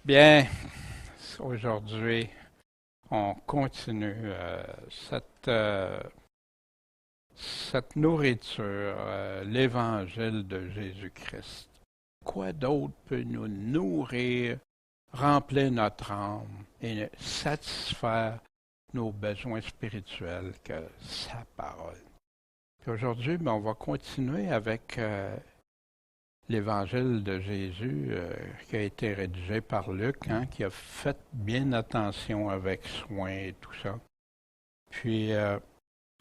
Bien, aujourd'hui, on continue cette nourriture, l'Évangile de Jésus-Christ. Quoi d'autre peut nous nourrir, remplir notre âme et satisfaire nos besoins spirituels que sa parole? Puis aujourd'hui, on va continuer avec l'Évangile de Jésus qui a été rédigé par Luc, qui a fait bien attention avec soin et tout ça. Puis,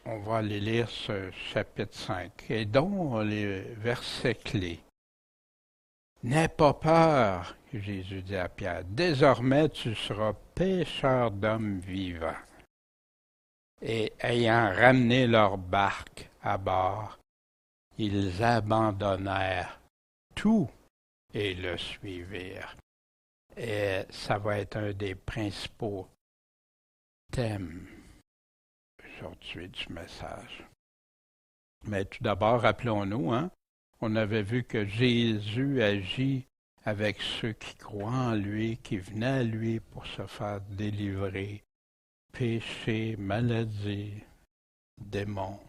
on va aller lire ce chapitre 5, et dont les versets clés. N'aie pas peur, Jésus dit à Pierre, désormais tu seras pêcheur d'hommes vivants. Et ayant ramené leur barque à bord, ils abandonnèrent tout et le suivirent. Et ça va être un des principaux thèmes aujourd'hui du message. Mais tout d'abord, rappelons-nous, on avait vu que Jésus agit avec ceux qui croient en lui, qui venaient à lui pour se faire délivrer, péché, maladie, démons.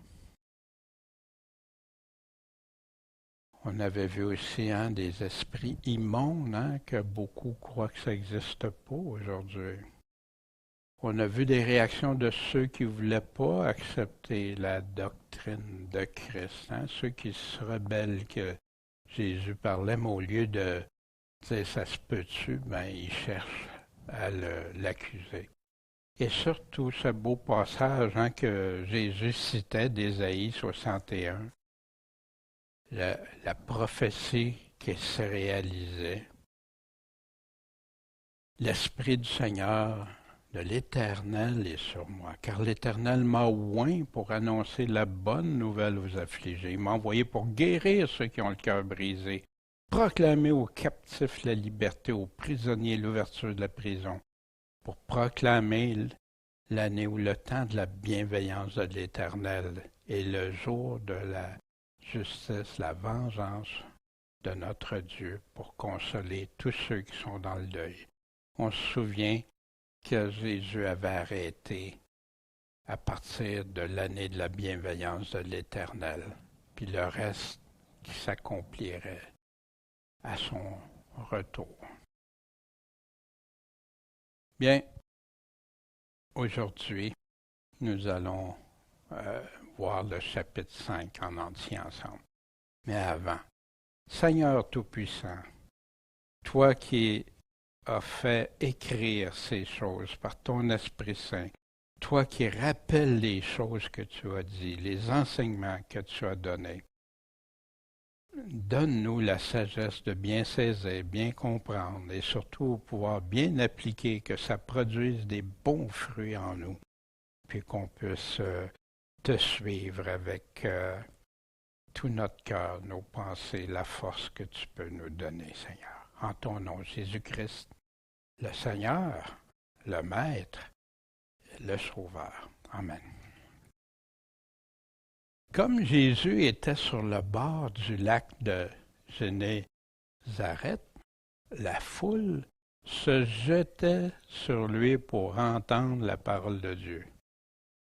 On avait vu aussi des esprits immondes, que beaucoup croient que ça n'existe pas aujourd'hui. On a vu des réactions de ceux qui ne voulaient pas accepter la doctrine de Christ, ceux qui se rebellent que Jésus parlait, mais au lieu de dire ça se peut-tu, ils cherchent à l'accuser. Et surtout ce beau passage que Jésus citait d'Ésaïe 61, la prophétie qui se réalisait. L'Esprit du Seigneur, de l'Éternel est sur moi, car l'Éternel m'a oint pour annoncer la bonne nouvelle aux affligés. Il m'a envoyé pour guérir ceux qui ont le cœur brisé, proclamer aux captifs la liberté, aux prisonniers l'ouverture de la prison, pour proclamer l'année ou le temps de la bienveillance de l'Éternel et le jour de la justice, la vengeance de notre Dieu pour consoler tous ceux qui sont dans le deuil. On se souvient que Jésus avait arrêté à partir de l'année de la bienveillance de l'Éternel, puis le reste qui s'accomplirait à son retour. Bien, aujourd'hui, nous allons voir le chapitre 5 en entier ensemble. Mais avant, Seigneur Tout-Puissant, toi qui as fait écrire ces choses par ton Esprit Saint, toi qui rappelles les choses que tu as dit, les enseignements que tu as donnés, donne-nous la sagesse de bien saisir, bien comprendre et surtout pouvoir bien appliquer, que ça produise des bons fruits en nous, puis qu'on puisse te suivre avec tout notre cœur, nos pensées, la force que tu peux nous donner, Seigneur. En ton nom, Jésus-Christ, le Seigneur, le Maître, le Sauveur. Amen. Comme Jésus était sur le bord du lac de Génézareth, la foule se jetait sur lui pour entendre la parole de Dieu.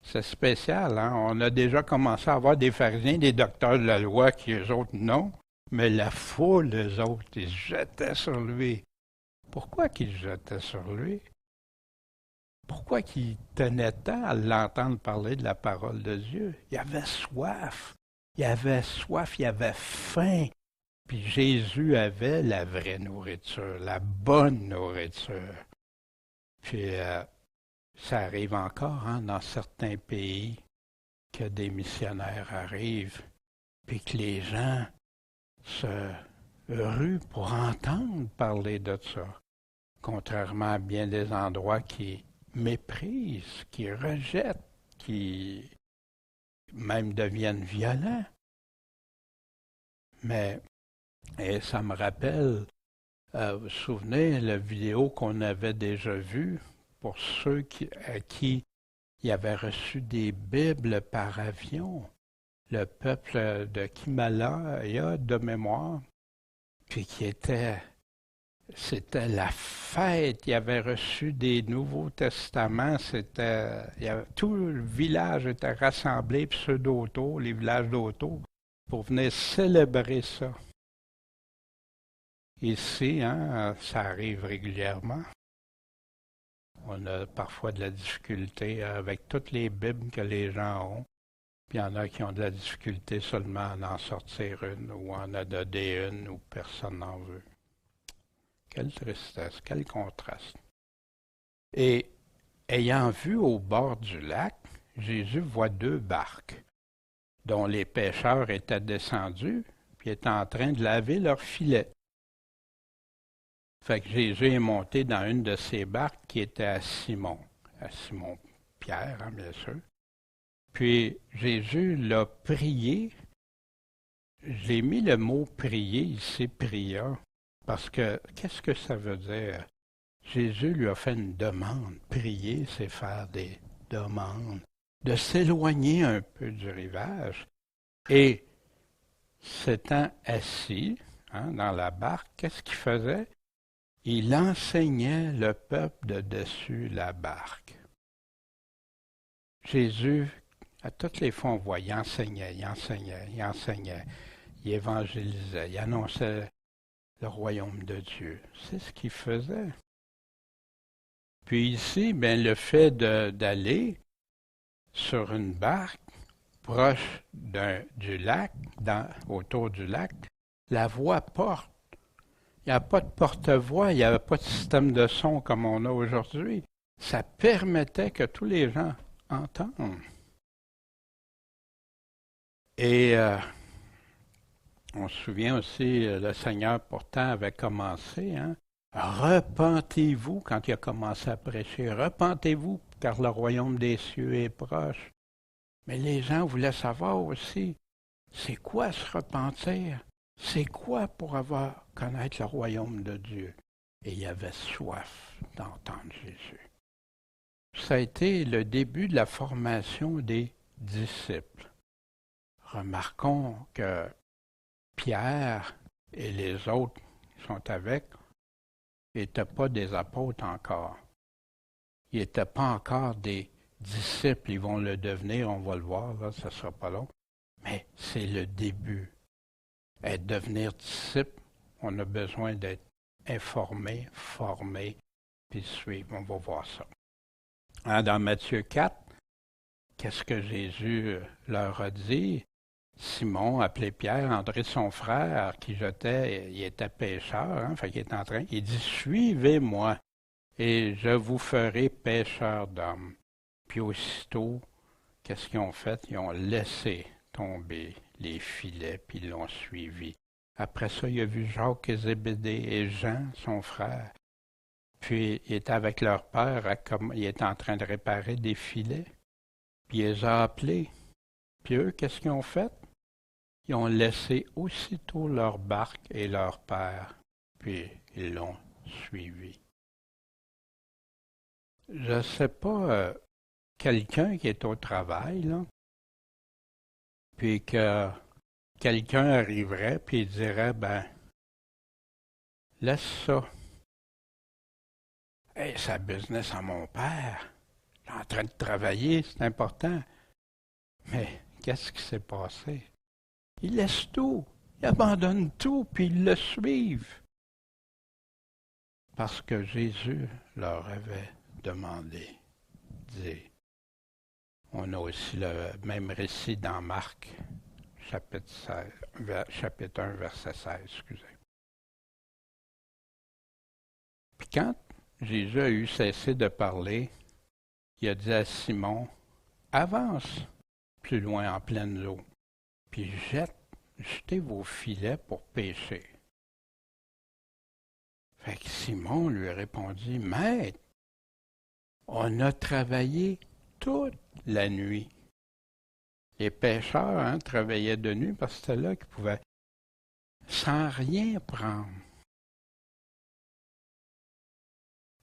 C'est spécial, On a déjà commencé à avoir des pharisiens, des docteurs de la loi qui, eux autres, non. Mais la foule, eux autres, ils se jetaient sur lui. Pourquoi qu'ils se jetaient sur lui? Pourquoi qu'ils tenaient tant à l'entendre parler de la parole de Dieu? Il avait soif. Il avait soif, il avait faim. Puis Jésus avait la vraie nourriture, la bonne nourriture. Puis ça arrive encore dans certains pays que des missionnaires arrivent, puis que les gens se ruent pour entendre parler de ça, contrairement à bien des endroits qui méprisent, qui rejettent, qui même deviennent violents. Mais, et ça me rappelle, vous vous souvenez, la vidéo qu'on avait déjà vue, pour ceux à qui il avait reçu des Bibles par avion, le peuple de Himalaya de mémoire, puis qui était C'était la fête. Il avait reçu des Nouveaux Testaments. Tout le village était rassemblé, puis ceux d'auto, les villages d'auto, pour venir célébrer ça. Ici, hein, ça arrive régulièrement. On a parfois de la difficulté avec toutes les Bibles que les gens ont. Puis il y en a qui ont de la difficulté seulement à en sortir une ou à en adopter une ou personne n'en veut. Quelle tristesse, quel contraste. Et ayant vu au bord du lac, Jésus voit 2 barques dont les pêcheurs étaient descendus puis étaient en train de laver leurs filets. Fait que Jésus est monté dans une de ces barques qui était à Simon-Pierre, hein, bien sûr. Puis Jésus l'a prié. J'ai mis le mot prier ici, pria, parce que qu'est-ce que ça veut dire? Jésus lui a fait une demande. Prier, c'est faire des demandes, de s'éloigner un peu du rivage. Et s'étant assis hein, dans la barque, qu'est-ce qu'il faisait? Il enseignait le peuple de dessus la barque. Jésus, à toutes les fois, on voit, il enseignait, il évangélisait, il annonçait le royaume de Dieu. C'est ce qu'il faisait. Puis ici, bien, le fait d'aller sur une barque proche du lac, autour du lac, la voix porte. Il n'y a pas de porte-voix, il n'y avait pas de système de son comme on a aujourd'hui. Ça permettait que tous les gens entendent. Et on se souvient aussi, le Seigneur pourtant avait commencé, hein, repentez-vous quand il a commencé à prêcher, repentez-vous car le royaume des cieux est proche. Mais les gens voulaient savoir aussi, c'est quoi se repentir? C'est quoi pour connaître le royaume de Dieu? Et il y avait soif d'entendre Jésus. Ça a été le début de la formation des disciples. Remarquons que Pierre et les autres qui sont avec n'étaient pas des apôtres encore. Ils n'étaient pas encore des disciples. Ils vont le devenir, on va le voir, là, ça ne sera pas long. Mais c'est le début. Devenir disciple, on a besoin d'être informé, formé, puis suivre. On va voir ça. Hein, dans Matthieu 4, qu'est-ce que Jésus leur a dit? Simon, appelé Pierre, André son frère, qui il était pêcheur, hein, fait qu'il est en train, il dit, suivez-moi, et je vous ferai pêcheurs d'hommes. Puis aussitôt, qu'est-ce qu'ils ont fait? Ils ont laissé tomber les filets, puis ils l'ont suivi. Après ça, il a vu Jacques et Zébédée et Jean, son frère. Puis il était avec leur père, il était en train de réparer des filets. Puis il les a appelés. Puis eux, qu'est-ce qu'ils ont fait? Ils ont laissé aussitôt leur barque et leur père, puis ils l'ont suivi. Je ne sais pas, quelqu'un qui est au travail, là, puis que quelqu'un arriverait, puis il dirait, ben, laisse ça. Hey, c'est la business à mon père. Il est en train de travailler, c'est important. Mais qu'est-ce qui s'est passé? Ils laissent tout, ils abandonnent tout, puis ils le suivent. Parce que Jésus leur avait demandé, dit. On a aussi le même récit dans Marc, chapitre 1, verset 16, excusez. Puis quand Jésus a eu cessé de parler, il a dit à Simon, avance plus loin en pleine eau, puis jetez vos filets pour pêcher. Fait que Simon lui répondit, Maître, on a travaillé toute la nuit. Les pêcheurs travaillaient de nuit parce que c'était là qu'ils pouvaient sans rien prendre.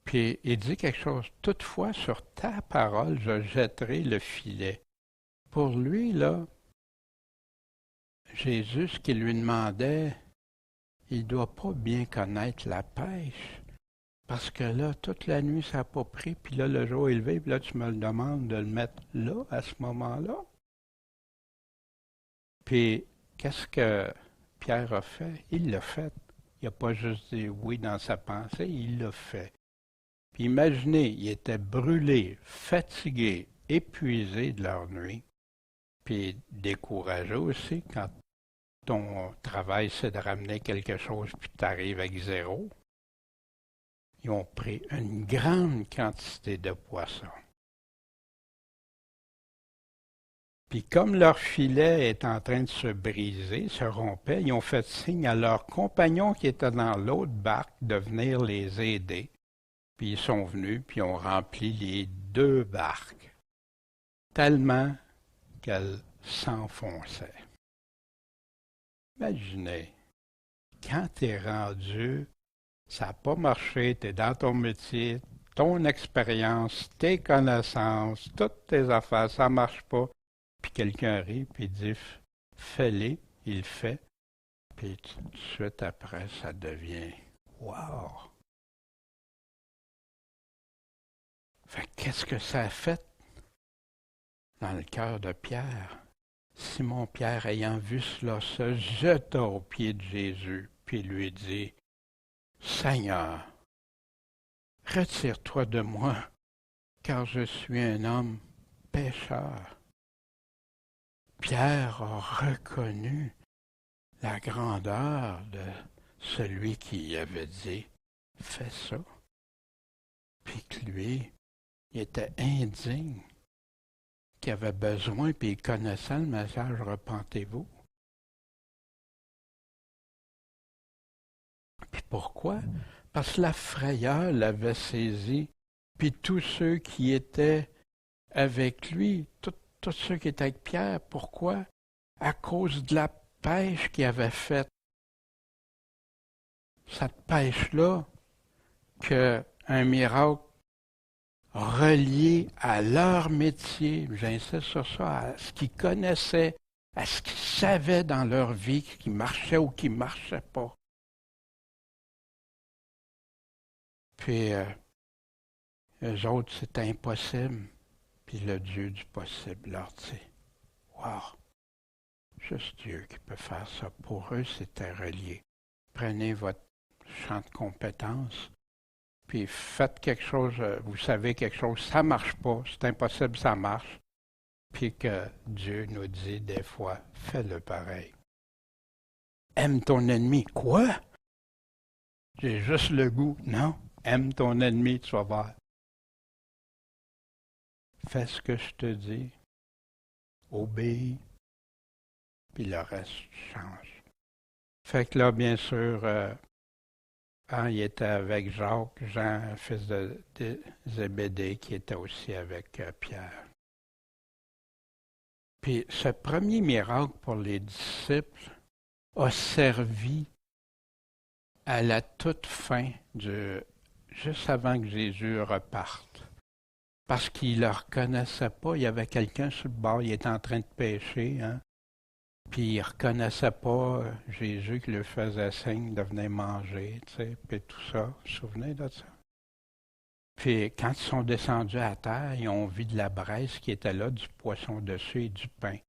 Puis il dit quelque chose, toutefois sur ta parole, je jetterai le filet. Pour lui, là, Jésus, ce qu'il lui demandait, il ne doit pas bien connaître la pêche. Parce que là, toute la nuit, ça n'a pas pris, puis là, le jour est levé, puis là, tu me le demandes de le mettre là, à ce moment-là. Puis, qu'est-ce que Pierre a fait? Il l'a fait. Il n'a pas juste dit oui dans sa pensée, il l'a fait. Puis imaginez, il était brûlé, fatigué, épuisé de leur nuit, puis découragé aussi quand ton travail c'est de ramener quelque chose puis tu arrives avec zéro. Ils ont pris une grande quantité de poissons. Puis comme leur filet est en train de se briser, se rompait, ils ont fait signe à leurs compagnons qui étaient dans l'autre barque de venir les aider. Puis ils sont venus, puis ont rempli les deux barques, tellement qu'elles s'enfonçaient. Imaginez, quand tu es rendu, ça n'a pas marché, tu es dans ton métier, ton expérience, tes connaissances, toutes tes affaires, ça ne marche pas. Puis quelqu'un arrive et dit fais-les, il le fait. Puis tout de suite après, ça devient wow! Fait qu'est-ce que ça a fait dans le cœur de Pierre? Simon-Pierre, ayant vu cela, se jeta aux pieds de Jésus, puis lui dit Seigneur, retire-toi de moi, car je suis un homme pécheur. Pierre a reconnu la grandeur de celui qui avait dit fais ça, puis que lui, il était indigne, qu'il avait besoin, puis il connaissait le message repentez-vous. Puis pourquoi? Parce que la frayeur l'avait saisi, puis tous ceux qui étaient avec lui, tous ceux qui étaient avec Pierre, pourquoi? À cause de la pêche qu'il avait faite. Cette pêche-là, qu'un miracle relié à leur métier, j'insiste sur ça, à ce qu'ils connaissaient, à ce qu'ils savaient dans leur vie, qui marchait ou qui ne marchait pas. Puis, eux autres, c'était impossible. Puis le Dieu du possible leur dit, wow, juste Dieu qui peut faire ça. Pour eux, c'était relié. Prenez votre champ de compétences, puis faites quelque chose, vous savez quelque chose, ça marche pas, c'est impossible, ça marche. Puis que Dieu nous dit des fois, fais-le pareil. Aime ton ennemi. Quoi? J'ai juste le goût. Non, aime ton ennemi, tu vas voir. Fais ce que je te dis, obéis, puis le reste change. Fait que là, bien sûr, il était avec Jacques, Jean, fils de Zébédée, qui était aussi avec Pierre. Puis ce premier miracle pour les disciples a servi à la toute fin, juste avant que Jésus reparte. Parce qu'il ne le reconnaissait pas, il y avait quelqu'un sur le bord, il était en train de pêcher, hein? Puis il ne reconnaissait pas Jésus qui lui faisait signe de venir manger, tu sais, puis tout ça. Vous vous souvenez de ça? Puis quand ils sont descendus à terre, ils ont vu de la braise qui était là, du poisson dessus et du pain.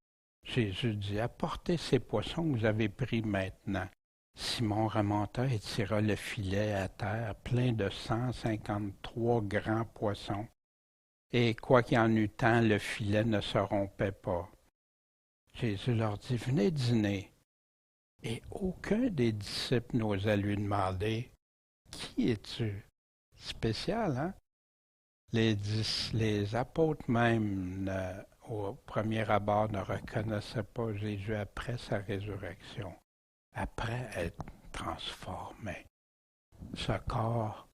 Jésus dit, apportez ces poissons que vous avez pris maintenant. Simon remonta et tira le filet à terre, plein de 153 grands poissons. Et quoi qu'il y en eût tant, le filet ne se rompait pas. Jésus leur dit, venez dîner. Et aucun des disciples n'osa lui demander, qui es-tu? Spécial, hein? Les apôtres même, au premier abord, ne reconnaissaient pas Jésus après sa résurrection, après être transformé. Ce corps,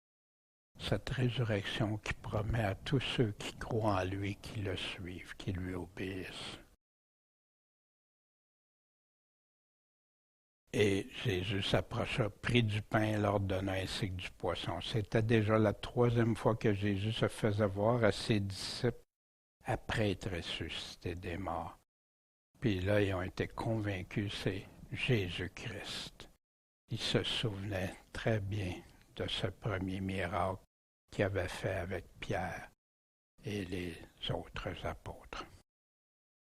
cette résurrection qui promet à tous ceux qui croient en lui, qui le suivent, qui lui obéissent. Et Jésus s'approcha, prit du pain et leur donna ainsi que du poisson. C'était déjà la troisième fois que Jésus se faisait voir à ses disciples après être ressuscité des morts. Puis là, ils ont été convaincus, c'est Jésus-Christ. Il se souvenait très bien de ce premier miracle qu'il avait fait avec Pierre et les autres apôtres.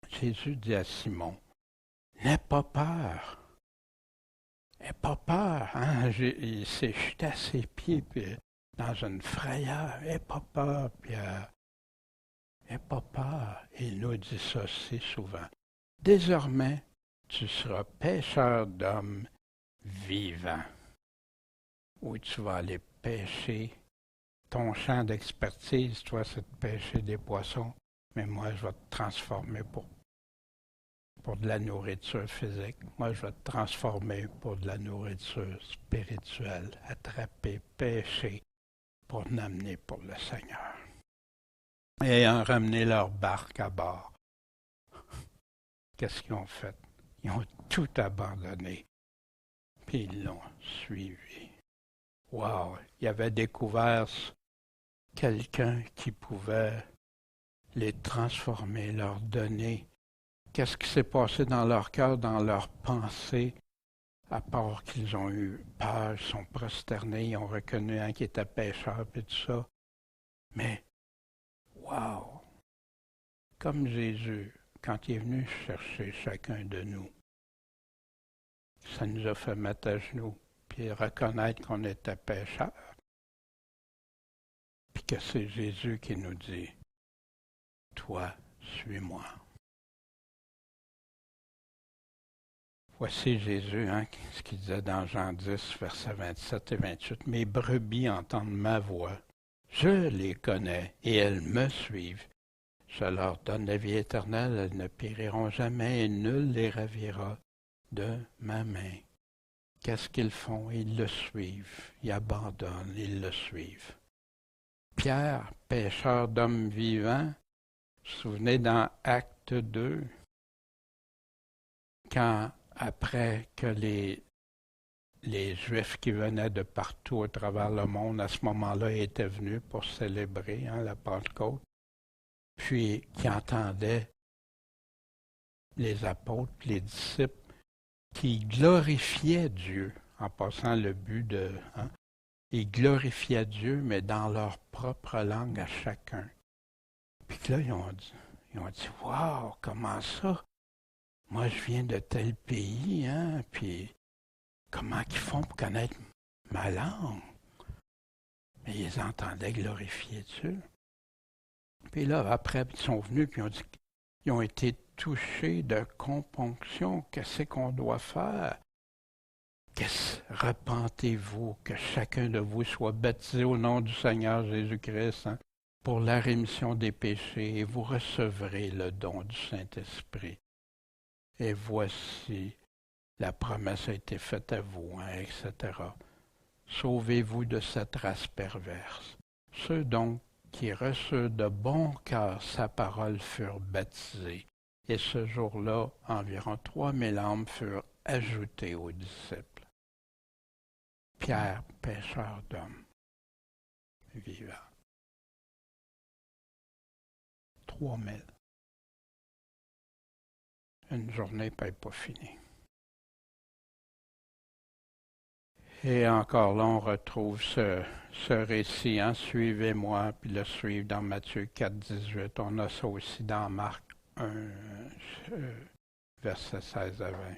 Jésus dit à Simon, « N'aie pas peur. N'aie pas peur. » Hein? Il s'est jeté à ses pieds puis, dans une frayeur. « N'aie pas peur, Pierre. N'aie pas peur. » Il nous dit ça si souvent. Désormais, tu seras pêcheur d'hommes vivants. Où tu vas aller pêcher. Ton champ d'expertise, toi, c'est de pêcher des poissons, mais moi, je vais te transformer pour de la nourriture physique. Moi, je vais te transformer pour de la nourriture spirituelle, attraper, pêcher, pour l'amener pour le Seigneur. Et ayant ramené leur barque à bord, qu'est-ce qu'ils ont fait? Ils ont tout abandonné, puis ils l'ont suivi. Wow! Ils avaient découvert quelqu'un qui pouvait les transformer, leur donner. Qu'est-ce qui s'est passé dans leur cœur, dans leurs pensées, à part qu'ils ont eu peur, ils sont prosternés, ils ont reconnu un qui était pécheur, et tout ça. Mais, wow! Comme Jésus, quand il est venu chercher chacun de nous, ça nous a fait mettre à genoux, puis reconnaître qu'on était pécheurs. Puis que c'est Jésus qui nous dit, « Toi, suis-moi. » Voici Jésus, hein, ce qu'il disait dans Jean 10, versets 27 et 28. « Mes brebis entendent ma voix, je les connais et elles me suivent. Je leur donne la vie éternelle, elles ne périront jamais et nul les ravira de ma main. » Qu'est-ce qu'ils font? Ils le suivent, ils abandonnent, ils le suivent. Pierre, pêcheur d'hommes vivants, vous vous souvenez dans Acte 2, quand après que les Juifs qui venaient de partout à travers le monde, à ce moment-là, étaient venus pour célébrer la Pentecôte, puis qui entendaient les apôtres, les disciples, qui glorifiaient Dieu, en passant le but de... ils glorifiaient Dieu, mais dans leur propre langue à chacun. Puis là, ils ont dit, « Wow, comment ça? Moi, je viens de tel pays, hein, puis comment qu'ils font pour connaître ma langue? » Mais ils entendaient glorifier Dieu. Puis là, après, ils sont venus, puis ils ont dit qu'ils ont été touchés de componction. Qu'est-ce qu'on doit faire? Repentez-vous, que chacun de vous soit baptisé au nom du Seigneur Jésus-Christ, hein, pour la rémission des péchés, et vous recevrez le don du Saint-Esprit. Et voici, la promesse a été faite à vous, hein, etc. Sauvez-vous de cette race perverse. Ceux donc qui reçurent de bon cœur sa parole furent baptisés. Et ce jour-là, environ 3000 âmes furent ajoutées aux disciples. Pierre, pêcheur d'hommes vivants. 3000. Une journée n'est pas finie. Et encore là, on retrouve ce récit, hein, suivez-moi, puis le suivre dans Matthieu 4, 18. On a ça aussi dans Marc 1, versets 16 à 20.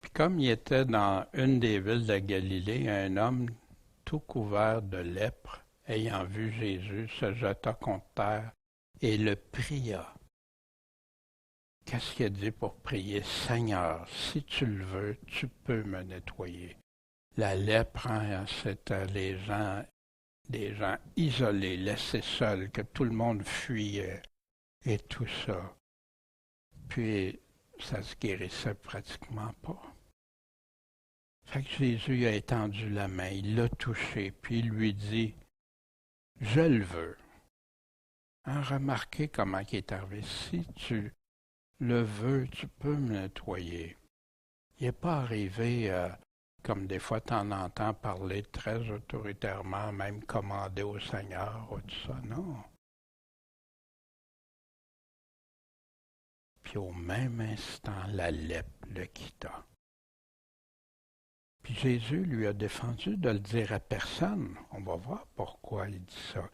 Puis comme il était dans une des villes de Galilée, un homme tout couvert de lèpre, ayant vu Jésus, se jeta contre terre et le pria. Qu'est-ce qu'il a dit pour prier? « Seigneur, si tu le veux, tu peux me nettoyer. » La lèpre, hein, c'était des gens isolés, laissés seuls, que tout le monde fuyait et tout ça. Puis, ça se guérissait pratiquement pas. Fait que Jésus a étendu la main, il l'a touché, puis il lui dit, « Je le veux. » Hein, remarquez comment il est arrivé. Si tu le veux, tu peux me nettoyer. Il n'est pas arrivé, comme des fois tu en entends parler très autoritairement, même commander au Seigneur ou tout ça, non. Puis au même instant, la lèpre le quitta. Puis Jésus lui a défendu de le dire à personne. On va voir pourquoi il dit ça.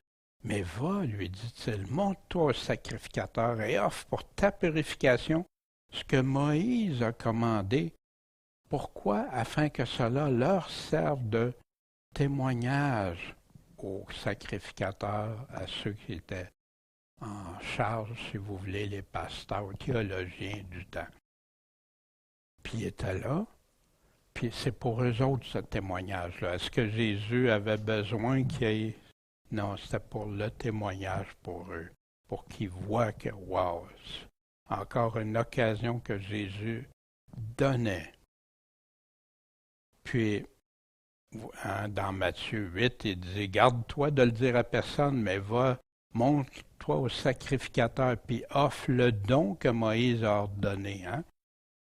Mais va, lui dit-il, monte-toi au sacrificateur et offre pour ta purification ce que Moïse a commandé. Pourquoi? Afin que cela leur serve de témoignage aux sacrificateurs, à ceux qui étaient en charge, si vous voulez, les pasteurs, théologiens du temps. Puis il était là, puis c'est pour eux autres ce témoignage-là. Est-ce que Jésus avait besoin qu'il y ait... Non, c'était pour le témoignage pour eux, pour qu'ils voient que, wow, encore une occasion que Jésus donnait. Puis, dans Matthieu 8, il dit, garde-toi de le dire à personne, mais va, montre-toi au sacrificateur, puis offre le don que Moïse a ordonné. Hein?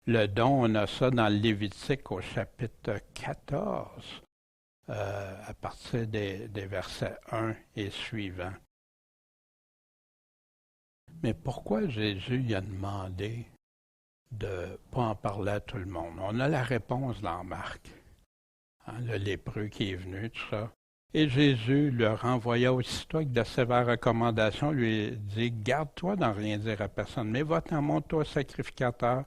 Le don, on a ça dans le Lévitique au chapitre 14, à partir des versets 1 et suivants. Mais pourquoi Jésus il a demandé de ne pas en parler à tout le monde? On a la réponse dans Marc. Hein, le lépreux qui est venu, tout ça. Et Jésus le renvoya aussitôt avec de sévères recommandations, lui dit, garde-toi d'en rien dire à personne, mais va-t'en, montre-toi au sacrificateur,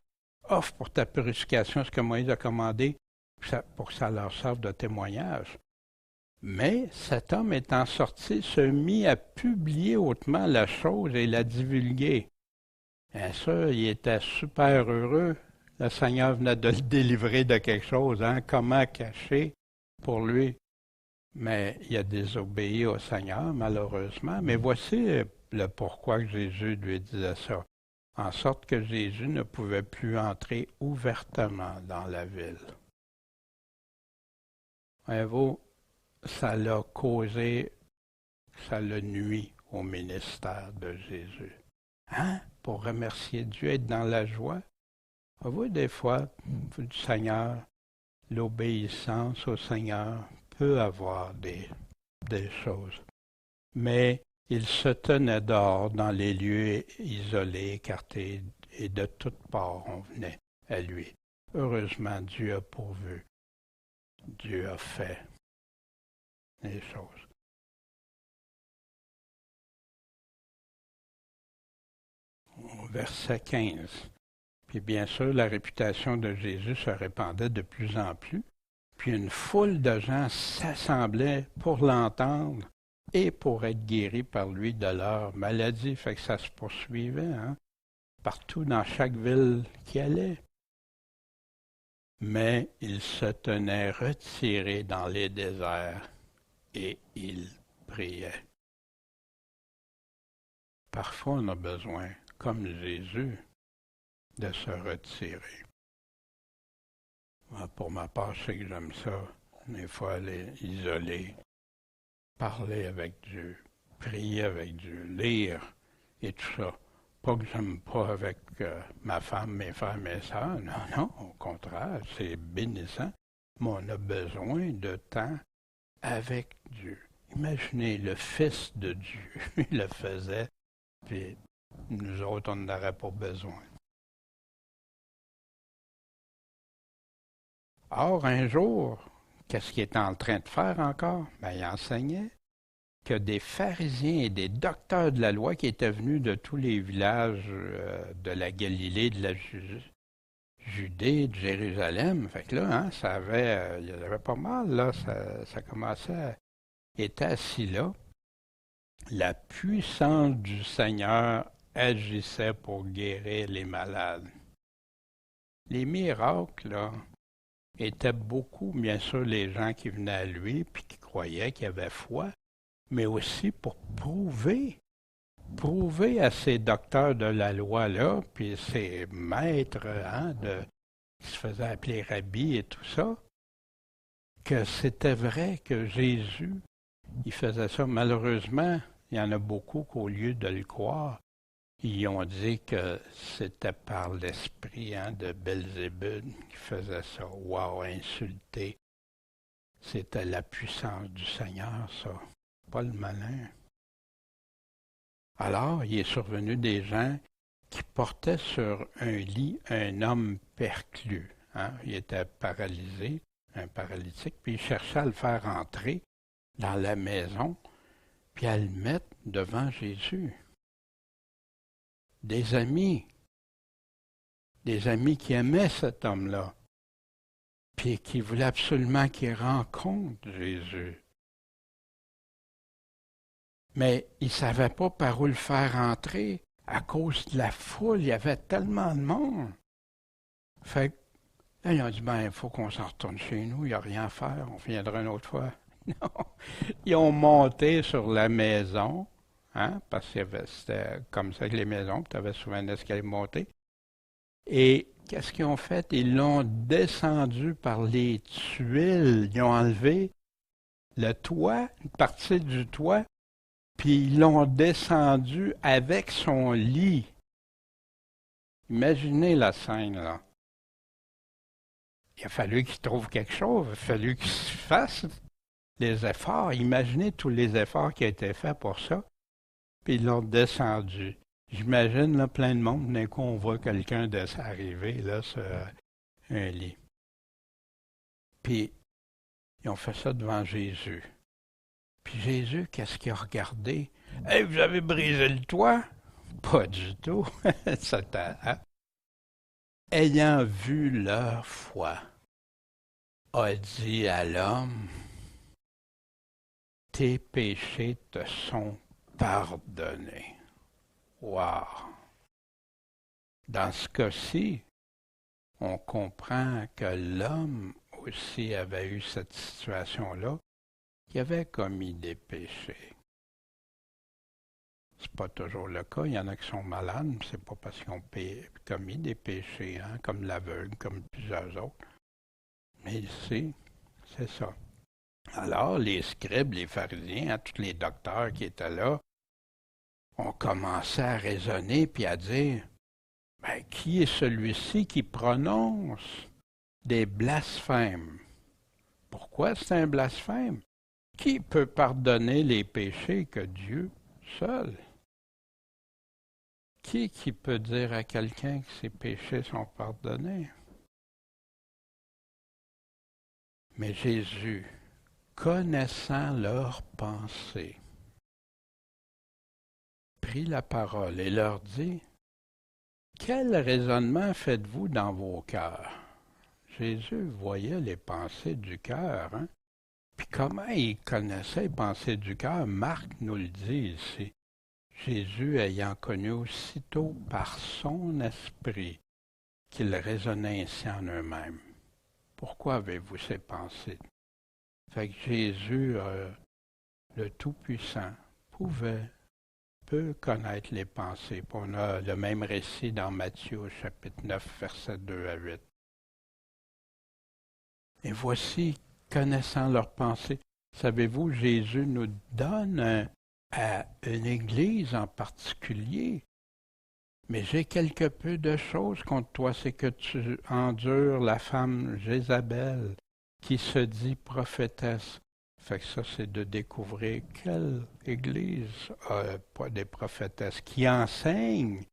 offre pour ta purification ce que Moïse a commandé pour que ça leur serve de témoignage. Mais cet homme étant sorti, se mit à publier hautement la chose et la divulguer. Bien sûr, il était super heureux. Le Seigneur venait de le délivrer de quelque chose, hein? Comment cacher pour lui? Mais il a désobéi au Seigneur, malheureusement. Mais voici le pourquoi que Jésus lui disait ça. En sorte que Jésus ne pouvait plus entrer ouvertement dans la ville. Voyez-vous, ça l'a causé, ça l'a nuit au ministère de Jésus. Hein? Pour remercier Dieu, être dans la joie. Voyez-vous, des fois, du Seigneur, l'obéissance au Seigneur peut avoir des choses. Mais il se tenait dehors dans les lieux isolés, écartés, et de toutes parts on venait à lui. Heureusement, Dieu a pourvu. Dieu a fait les choses. Au verset 15. Puis bien sûr, la réputation de Jésus se répandait de plus en plus. Puis une foule de gens s'assemblait pour l'entendre et pour être guéris par lui de leur maladie. Fait que ça se poursuivait, hein? Partout dans chaque ville qui allait. Mais il se tenait retiré dans les déserts et il priait. Parfois, on a besoin, comme Jésus, de se retirer. Moi, pour ma part, je sais que j'aime ça. Des fois, aller isoler, parler avec Dieu, prier avec Dieu, lire et tout ça. Pas que j'aime pas avec ma femme, mes frères, mes sœurs. Non, non, au contraire, c'est bénissant. Mais on a besoin de temps avec Dieu. Imaginez, le Fils de Dieu, il le faisait, puis nous autres, on n'aurait pas besoin. Or, un jour, qu'est-ce qu'il était en train de faire encore? Ben, il enseignait que des pharisiens et des docteurs de la loi qui étaient venus de tous les villages de la Galilée, de la Judée, de Jérusalem. Fait que là, hein, il y avait pas mal, là, ça commençait à être assis là. La puissance du Seigneur agissait pour guérir les malades. Les miracles, là, étaient beaucoup, bien sûr, les gens qui venaient à lui puis qui croyaient, qui avaient foi, mais aussi pour prouver à ces docteurs de la loi-là, puis ces maîtres hein, qui se faisaient appeler rabbis et tout ça, que c'était vrai que Jésus, il faisait ça. Malheureusement, il y en a beaucoup qu'au lieu de le croire, ils ont dit que c'était par l'esprit hein, de Belzébuth qui faisait ça. Wow, insulter. C'était la puissance du Seigneur, ça. Pas le malin. Alors, il est survenu des gens qui portaient sur un lit un homme perclus. Hein? Il était paralysé. un paralytique, puis il cherchait à le faire entrer dans la maison, puis à le mettre devant Jésus. Des amis qui aimaient cet homme-là, puis qui voulaient absolument qu'il rencontre Jésus. Mais ils ne savaient pas par où le faire entrer à cause de la foule. Il y avait tellement de monde. Fait que, là, ils ont dit, ben, il faut qu'on s'en retourne chez nous, il n'y a rien à faire, on viendra une autre fois. Non, ils ont monté sur la maison, hein, parce que c'était comme ça que les maisons, tu avais souvent un escalier monté. Et qu'est-ce qu'ils ont fait? Ils l'ont descendu par les tuiles. Ils ont enlevé le toit, une partie du toit, puis ils l'ont descendu avec son lit. Imaginez la scène, là. Il a fallu qu'il trouve quelque chose, il a fallu qu'il fasse les efforts. Imaginez tous les efforts qui ont été faits pour ça, puis ils l'ont descendu. J'imagine là, plein de monde, d'un coup, on voit quelqu'un arriver là, sur un lit. Puis, ils ont fait ça devant Jésus. Puis Jésus, qu'est-ce qu'il a regardé? Hey, vous avez brisé le toit? Pas du tout. Hein? Ayant vu leur foi, a dit à l'homme, tes péchés te sont pardonnés. Wow! Dans ce cas-ci, on comprend que l'homme aussi avait eu cette situation-là, qui avait commis des péchés. C'est pas toujours le cas. Il y en a qui sont malades, mais c'est pas parce qu'ils ont commis des péchés, hein, comme l'aveugle, comme plusieurs autres. Mais ici, c'est ça. Alors, les scribes, les pharisiens, hein, tous les docteurs qui étaient là, ont commencé à raisonner puis à dire, ben, qui est celui-ci qui prononce des blasphèmes? Pourquoi c'est un blasphème? Qui peut pardonner les péchés que Dieu seul? Qui peut dire à quelqu'un que ses péchés sont pardonnés? Mais Jésus, connaissant leurs pensées, prit la parole et leur dit, quel raisonnement faites-vous dans vos cœurs? Jésus voyait les pensées du cœur, hein? Puis comment il connaissait les pensées du cœur? Marc nous le dit ici. Jésus ayant connu aussitôt par son esprit qu'ils raisonnaient ainsi en eux-mêmes. Pourquoi avez-vous ces pensées? Fait que Jésus, le Tout-Puissant, peut connaître les pensées. Puis on a le même récit dans Matthieu, chapitre 9, versets 2 à 8. Et voici, connaissant leurs pensées, savez-vous, Jésus nous donne à une église en particulier. Mais j'ai quelque peu de choses contre toi, c'est que tu endures la femme Jézabel, qui se dit prophétesse. Fait que ça, c'est de découvrir quelle église pas des prophétesses, qui enseignent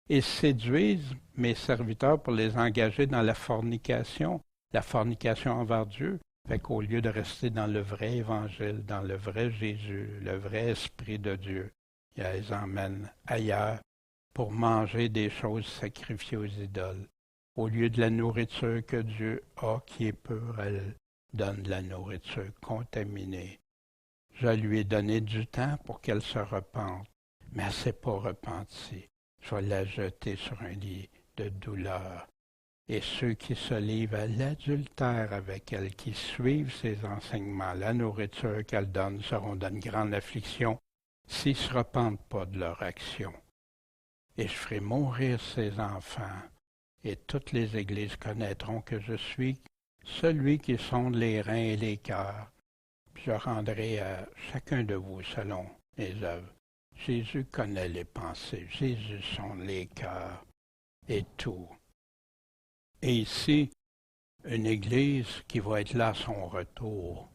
et séduisent mes serviteurs pour les engager dans la fornication envers Dieu. Fait qu'au lieu de rester dans le vrai évangile, dans le vrai Jésus, le vrai Esprit de Dieu, ils les emmènent ailleurs pour manger des choses sacrifiées aux idoles. Au lieu de la nourriture que Dieu a, qui est pure, elle donne de la nourriture contaminée. Je lui ai donné du temps pour qu'elle se repente, mais elle ne s'est pas repentie. Je vais la jeter sur un lit de douleur. Et ceux qui se livrent à l'adultère avec elle, qui suivent ses enseignements, la nourriture qu'elle donne, seront d'une grande affliction s'ils ne se repentent pas de leur action. Et je ferai mourir ses enfants, et toutes les églises connaîtront que je suis celui qui sonde les reins et les cœurs. Puis je rendrai à chacun de vous selon mes œuvres. Jésus connaît les pensées, Jésus sonde les cœurs et tout. Et ici, une église qui va être là à son retour.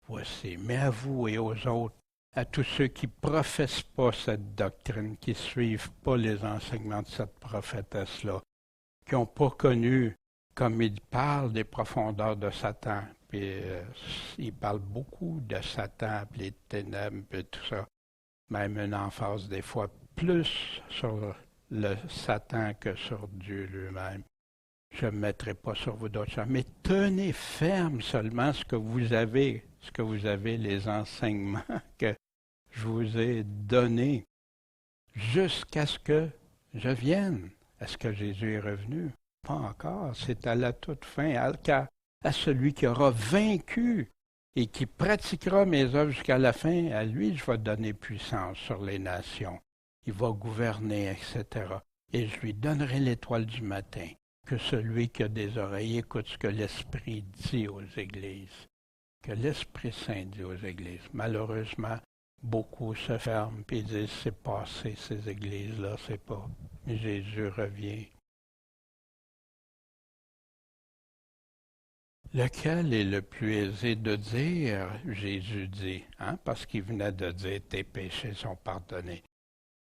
Voici. Mais à vous et aux autres, à tous ceux qui ne professent pas cette doctrine, qui ne suivent pas les enseignements de cette prophétesse-là, qui n'ont pas connu comme il parle des profondeurs de Satan, puis il parle beaucoup de Satan, puis les ténèbres, puis tout ça, même une emphase des fois plus sur le Satan que sur Dieu lui-même. Je ne me mettrai pas sur vous d'autres choses, mais tenez ferme seulement ce que vous avez, les enseignements que je vous ai donnés, jusqu'à ce que je vienne. Est-ce que Jésus est revenu? Pas encore. C'est à la toute fin, à celui qui aura vaincu et qui pratiquera mes œuvres jusqu'à la fin, à lui je vais donner puissance sur les nations. Il va gouverner, etc. Et je lui donnerai l'étoile du matin. Que celui qui a des oreilles écoute ce que l'Esprit dit aux églises. Que l'Esprit Saint dit aux églises. Malheureusement, beaucoup se ferment et disent c'est passé ces églises-là, c'est pas. Mais Jésus revient. Lequel est le plus aisé de dire, Jésus dit, parce qu'il venait de dire tes péchés sont pardonnés.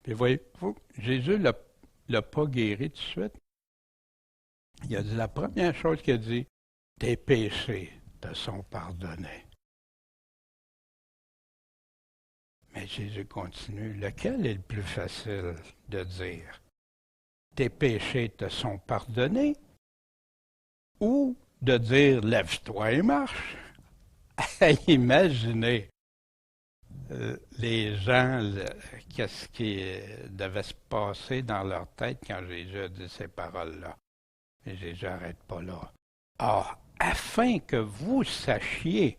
Puis voyez-vous, Jésus ne l'a pas guéri tout de suite. Il a dit la première chose qu'il a dit, tes péchés te sont pardonnés. Mais Jésus continue, lequel est le plus facile de dire? Tes péchés te sont pardonnés? Ou de dire lève-toi et marche? Imaginez les gens, qu'est-ce qui devait se passer dans leur tête quand Jésus a dit ces paroles-là. Et Jésus n'arrête pas là. Or, afin que vous sachiez,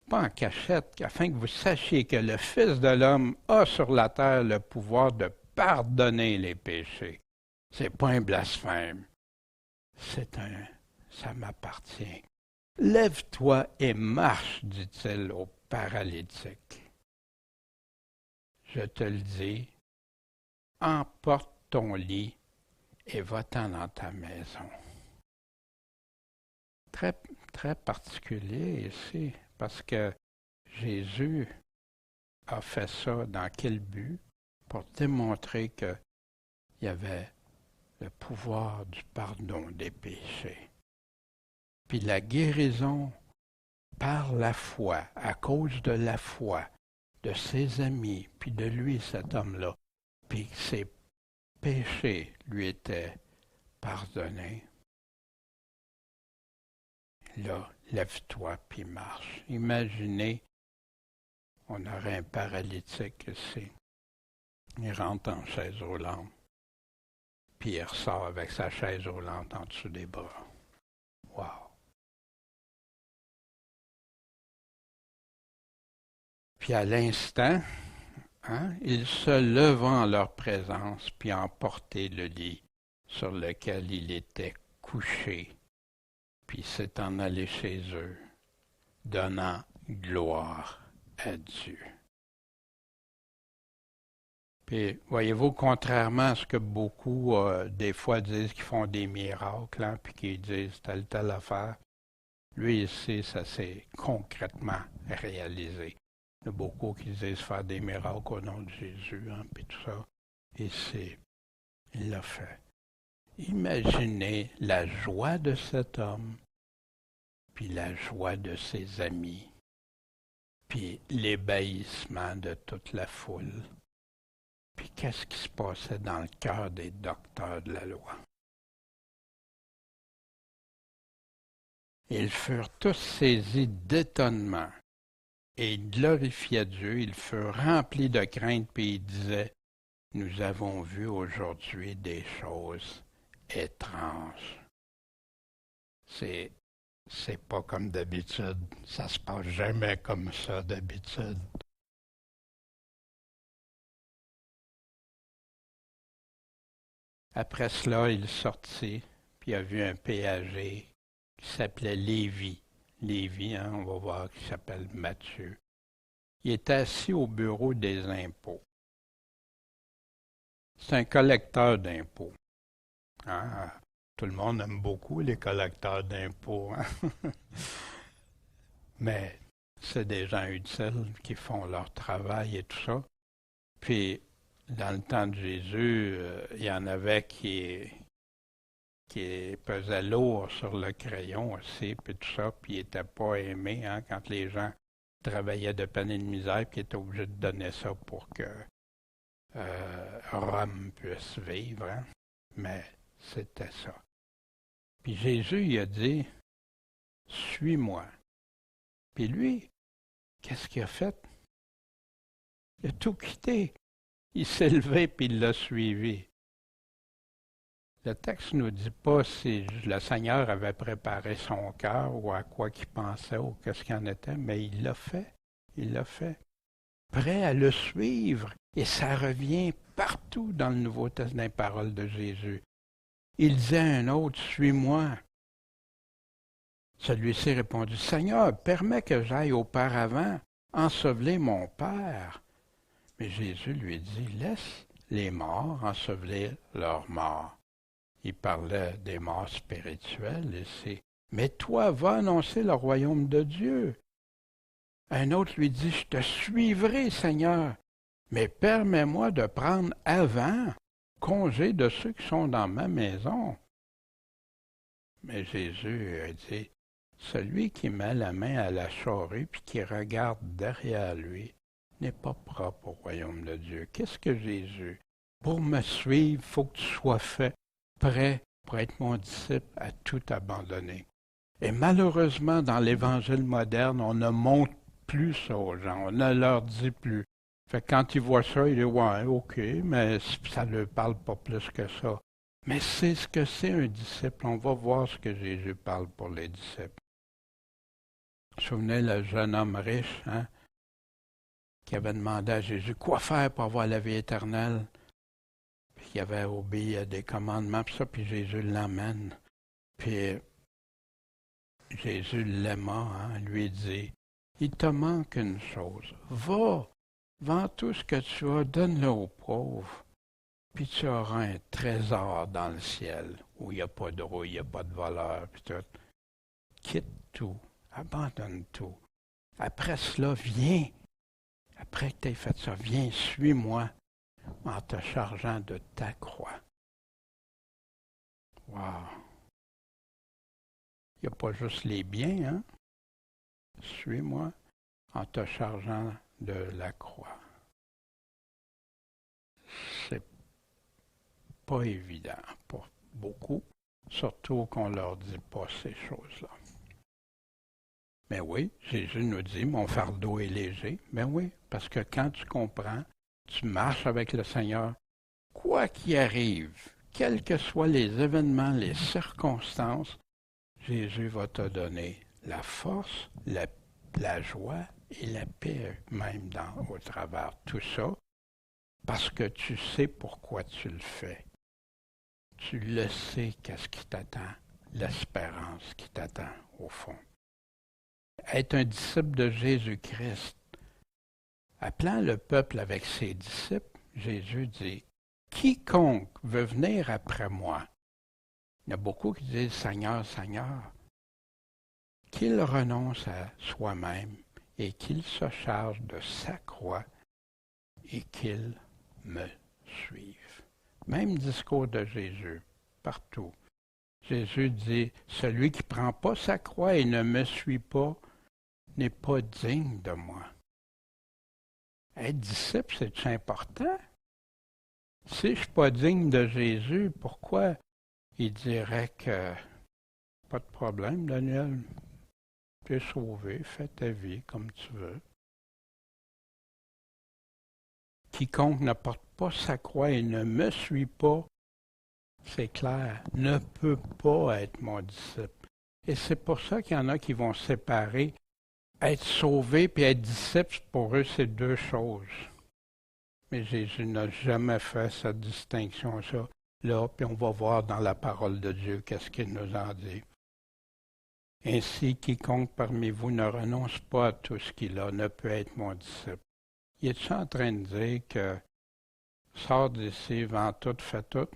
pas en cachette, afin que vous sachiez que le Fils de l'homme a sur la terre le pouvoir de pardonner les péchés. C'est pas un blasphème. Ça m'appartient. Lève-toi et marche, dit-il au paralytique. Je te le dis, emporte ton lit et va-t'en dans ta maison. Très, très particulier ici, parce que Jésus a fait ça dans quel but? Pour démontrer qu'il y avait le pouvoir du pardon des péchés. Puis la guérison par la foi, à cause de la foi, de ses amis, puis de lui, cet homme-là, puis ses péchés lui étaient pardonnés. Là, lève-toi puis marche. Imaginez, on aurait un paralytique ici. Il rentre en chaise roulante, puis il ressort avec sa chaise roulante en dessous des bras. Wow! Puis à l'instant, il se levant en leur présence, puis emportait le lit sur lequel il était couché, puis s'est en allé chez eux, donnant gloire à Dieu. Puis, voyez-vous, contrairement à ce que beaucoup, des fois, disent qu'ils font des miracles, puis qu'ils disent telle affaire, lui ici, ça s'est concrètement réalisé. Il y a beaucoup qui disent faire des miracles au nom de Jésus, puis tout ça. Et il l'a fait. Imaginez la joie de cet homme, puis la joie de ses amis, puis l'ébahissement de toute la foule. Puis qu'est-ce qui se passait dans le cœur des docteurs de la loi? Ils furent tous saisis d'étonnement et ils glorifiaient Dieu. Ils furent remplis de crainte, puis ils disaient, nous avons vu aujourd'hui des choses étranges. C'est pas comme d'habitude. Ça se passe jamais comme ça d'habitude. Après cela, il sortit, puis il a vu un péager qui s'appelait Lévi. Lévi, on va voir, qui s'appelle Matthieu. Il était assis au bureau des impôts. C'est un collecteur d'impôts. Tout le monde aime beaucoup les collecteurs d'impôts. Mais c'est des gens utiles qui font leur travail et tout ça. Puis, dans le temps de Jésus, il y en avait qui qui pesait lourd sur le crayon aussi, puis tout ça, puis il n'était pas aimé hein, quand les gens travaillaient de peine et de misère, puis étaient obligés de donner ça pour que Rome puisse vivre. Hein. Mais c'était ça. Puis Jésus, il a dit, suis-moi. Puis lui, qu'est-ce qu'il a fait? Il a tout quitté. Il s'est levé puis il l'a suivi. Le texte ne nous dit pas si le Seigneur avait préparé son cœur ou à quoi qu'il pensait ou qu'est-ce qu'il en était, mais il l'a fait. Il l'a fait. Prêt à le suivre. Et ça revient partout dans le Nouveau Testament, les paroles de Jésus. Il disait à un autre, suis-moi. Celui-ci répondit, Seigneur, permets que j'aille auparavant ensevelir mon Père. Mais Jésus lui dit, laisse les morts ensevelir leurs morts. Il parlait des morts spirituelles ici. Mais toi, va annoncer le royaume de Dieu. Un autre lui dit, je te suivrai, Seigneur, mais permets-moi de prendre avant congé de ceux qui sont dans ma maison. Mais Jésus a dit, celui qui met la main à la charrue puis qui regarde derrière lui n'est pas propre au royaume de Dieu. Qu'est-ce que Jésus? Pour me suivre, il faut que tu sois fait prêt pour être mon disciple à tout abandonner. Et malheureusement, dans l'Évangile moderne, on ne montre plus ça aux gens, on ne leur dit plus. Fait que quand ils voient ça, ils disent « Ouais, ok, mais ça ne leur parle pas plus que ça. » Mais c'est ce que c'est un disciple. On va voir ce que Jésus parle pour les disciples. Vous vous souvenez, le jeune homme riche, hein, qui avait demandé à Jésus quoi faire pour avoir la vie éternelle. Puis il avait obéi à des commandements, puis ça, puis Jésus l'emmène. Puis Jésus l'aima, hein, lui dit, il te manque une chose. Va, vends tout ce que tu as, donne-le aux pauvres, puis tu auras un trésor dans le ciel, où il n'y a pas de rouille, il n'y a pas de voleur, puis tout. Quitte tout, abandonne tout. Après cela, viens. Après que tu aies fait ça, viens, suis-moi en te chargeant de ta croix. Wow! Il n'y a pas juste les biens, hein? Suis-moi en te chargeant de la croix. C'est pas évident pour beaucoup, surtout qu'on ne leur dit pas ces choses-là. Mais oui, Jésus nous dit, mon fardeau est léger. Mais oui, parce que quand tu comprends, tu marches avec le Seigneur, quoi qu'il arrive, quels que soient les événements, les circonstances, Jésus va te donner la force, la joie et la paix même au travers de tout ça, parce que tu sais pourquoi tu le fais. Tu le sais qu'est-ce qui t'attend, l'espérance qui t'attend au fond. Être un disciple de Jésus-Christ, appelant le peuple avec ses disciples, Jésus dit, quiconque veut venir après moi, il y a beaucoup qui disent Seigneur, Seigneur, qu'il renonce à soi-même et qu'il se charge de sa croix et qu'il me suive. Même discours de Jésus, partout. Jésus dit, celui qui ne prend pas sa croix et ne me suit pas n'est pas digne de moi. Être disciple, c'est important. Si je ne suis pas digne de Jésus, pourquoi il dirait que pas de problème, Daniel, tu es sauvé, fais ta vie comme tu veux. Quiconque ne porte pas sa croix et ne me suit pas, c'est clair, ne peut pas être mon disciple. Et c'est pour ça qu'il y en a qui vont séparer. Être sauvé puis être disciple, pour eux, c'est deux choses. Mais Jésus n'a jamais fait cette distinction-là. Là, puis on va voir dans la parole de Dieu qu'est-ce qu'il nous en dit. Ainsi, quiconque parmi vous ne renonce pas à tout ce qu'il a ne peut être mon disciple. Il est-tu en train de dire que sors d'ici, vends tout, fais tout,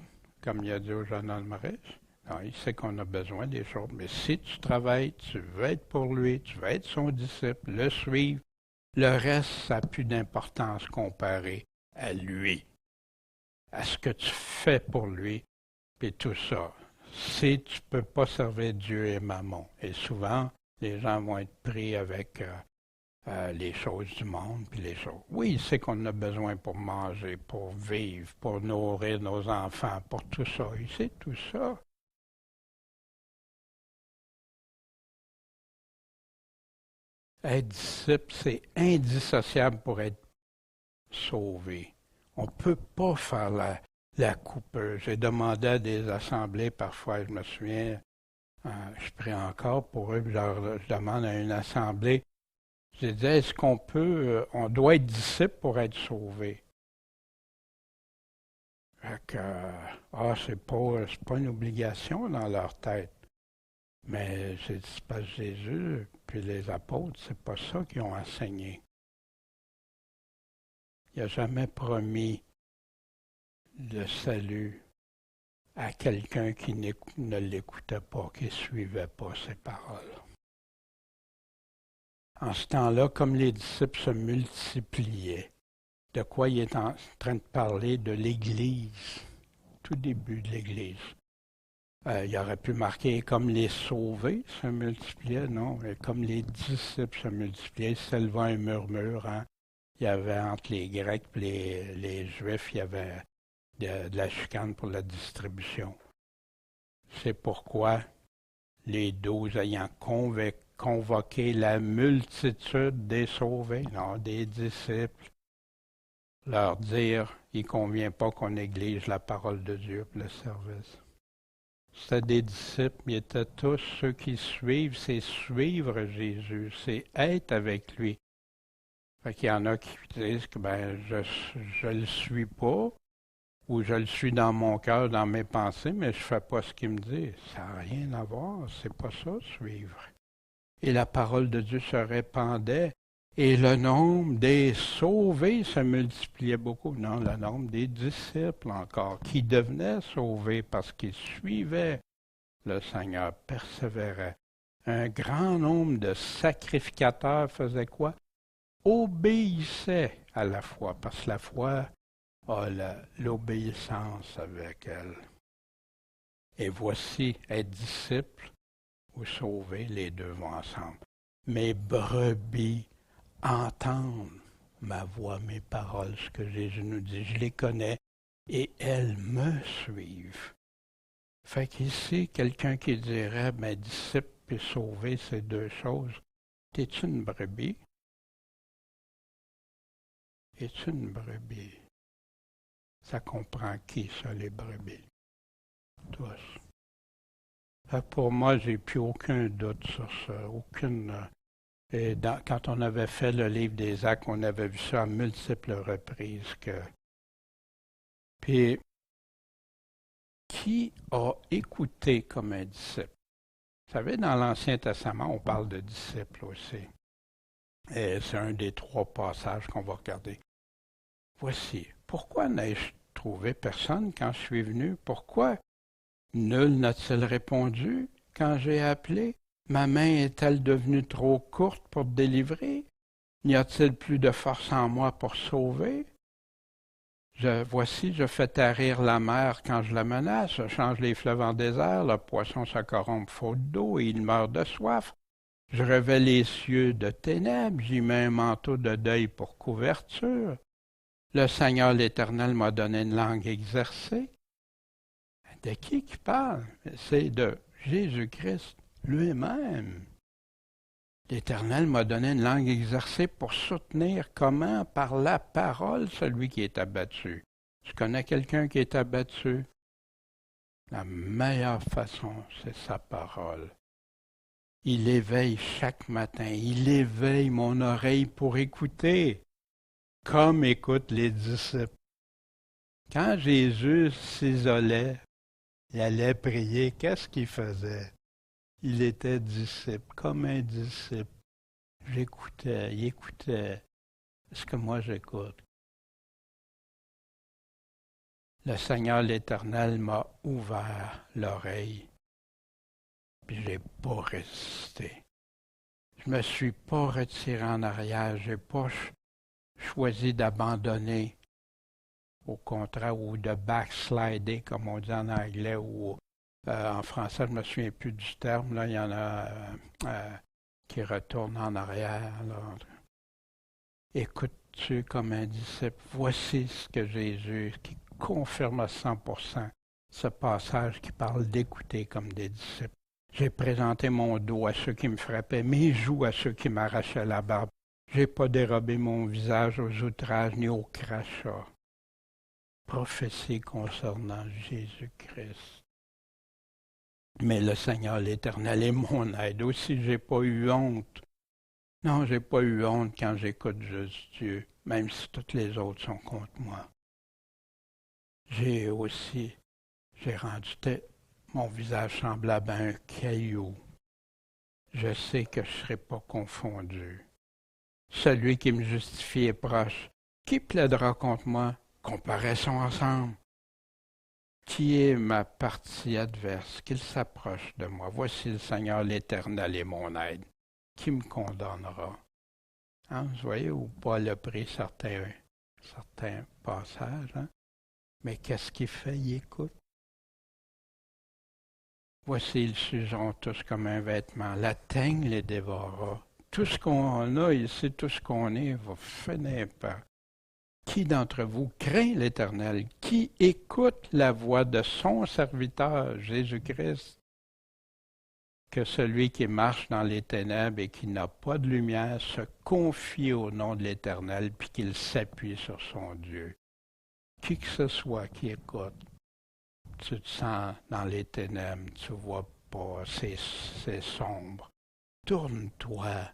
comme il a dit au jeune homme riche? Non, il sait qu'on a besoin des choses, mais si tu travailles, tu veux être pour lui, tu veux être son disciple, le suivre, le reste, ça n'a plus d'importance comparé à lui, à ce que tu fais pour lui, puis tout ça, si tu ne peux pas servir Dieu et Mammon. Et souvent, les gens vont être pris avec les choses du monde, puis les choses. Oui, c'est qu'on a besoin pour manger, pour vivre, pour nourrir nos enfants, pour tout ça. Il sait tout ça. Être disciple, c'est indissociable pour être sauvé. On ne peut pas faire la coupeuse. J'ai demandé à des assemblées, parfois, je me souviens, je prie encore pour eux, je demande à une assemblée, je disais, est-ce qu'on peut, on doit être disciple pour être sauvé? Fait que, c'est pas une obligation dans leur tête. Mais c'est pas Jésus, puis les apôtres, c'est pas ça qu'ils ont enseigné. Il n'a jamais promis le salut à quelqu'un qui ne l'écoutait pas, qui ne suivait pas ses paroles. En ce temps-là, comme les disciples se multipliaient, de quoi il est en train de parler? De l'Église, tout début de l'Église. Il aurait pu marquer comme les sauvés se multipliaient, non, mais comme les disciples se multipliaient, s'élevant un murmure. Hein. Il y avait entre les Grecs et les Juifs, il y avait de la chicane pour la distribution. C'est pourquoi les 12 ayant convoqué la multitude des sauvés, non, des disciples, leur dire, il ne convient pas qu'on néglige la parole de Dieu pour le service. C'était des disciples, ils étaient tous ceux qui suivent, c'est suivre Jésus, c'est être avec lui. Fait qu'il y en a qui disent que je le suis pas, ou je le suis dans mon cœur, dans mes pensées, mais je fais pas ce qu'il me dit. Ça n'a rien à voir, c'est pas ça, suivre. Et la parole de Dieu se répandait, et le nombre des sauvés se multipliait beaucoup. Non, le nombre des disciples encore, qui devenaient sauvés parce qu'ils suivaient le Seigneur, persévéraient. Un grand nombre de sacrificateurs faisaient quoi? Obéissaient à la foi, parce que la foi a l'obéissance avec elle. Et voici, être disciple ou sauver, les deux vont ensemble. Mes brebis entendent ma voix, mes paroles, ce que Jésus nous dit. Je les connais et elles me suivent. Fait qu'ici, quelqu'un qui dirait, disciple et sauver, c'est deux choses. T'es-tu une brebis? Es-tu une brebis? Ça comprend qui, ça, les brebis? Tous. Fait que pour moi, j'ai plus aucun doute sur ça, aucune. Et quand on avait fait le livre des Actes, on avait vu ça à multiples reprises. Puis, qui a écouté comme un disciple? Vous savez, dans l'Ancien Testament, on parle de disciples aussi. Et c'est un des trois passages qu'on va regarder. Voici. Pourquoi n'ai-je trouvé personne quand je suis venu? Pourquoi nul n'a-t-il répondu quand j'ai appelé? Ma main est-elle devenue trop courte pour te délivrer? N'y a-t-il plus de force en moi pour sauver? Voici, je fais tarir la mer quand je la menace, je change les fleuves en désert, le poisson se corrompt faute d'eau et il meurt de soif. Je revêts les cieux de ténèbres, j'y mets un manteau de deuil pour couverture. Le Seigneur l'Éternel m'a donné une langue exercée. De qui parle? C'est de Jésus-Christ lui-même. L'Éternel m'a donné une langue exercée pour soutenir comment, par la parole, celui qui est abattu. Tu connais quelqu'un qui est abattu? La meilleure façon, c'est sa parole. Il éveille chaque matin, il éveille mon oreille pour écouter, comme écoutent les disciples. Quand Jésus s'isolait, il allait prier, qu'est-ce qu'il faisait? Il était disciple, comme un disciple. J'écoutais, il écoutait ce que moi j'écoute. Le Seigneur l'Éternel m'a ouvert l'oreille, puis j'ai pas résisté. Je me suis pas retiré en arrière, j'ai pas choisi d'abandonner, au contraire, ou de backslider, comme on dit en anglais, ou En français, je ne me souviens plus du terme, là, il y en a qui retournent en arrière. Là. Écoutes-tu comme un disciple? Voici ce que Jésus, qui confirme à 100% ce passage qui parle d'écouter comme des disciples. J'ai présenté mon dos à ceux qui me frappaient, mes joues à ceux qui m'arrachaient la barbe. J'ai pas dérobé mon visage aux outrages ni aux crachats. Prophétie concernant Jésus-Christ. Mais le Seigneur l'Éternel est mon aide. Aussi, j'ai pas eu honte. Non, j'ai pas eu honte quand j'écoute juste Dieu, même si toutes les autres sont contre moi. J'ai rendu mon visage semblable à un caillou. Je sais que je ne serai pas confondu. Celui qui me justifie est proche. Qui plaidera contre moi? Comparaissons ensemble. Qui est ma partie adverse? Qu'il s'approche de moi. Voici le Seigneur l'Éternel est mon aide. Qui me condamnera? Hein, vous voyez où Paul a pris certains passages. Hein? Mais qu'est-ce qu'il fait? Il écoute. Voici, ils s'useront tous comme un vêtement. La teigne les dévorera. Tout ce qu'on a ici, tout ce qu'on est, va finir par. Qui d'entre vous craint l'Éternel? Qui écoute la voix de son serviteur, Jésus-Christ? Que celui qui marche dans les ténèbres et qui n'a pas de lumière se confie au nom de l'Éternel, puis qu'il s'appuie sur son Dieu. Qui que ce soit qui écoute, tu te sens dans les ténèbres, tu vois pas, c'est sombre. Tourne-toi,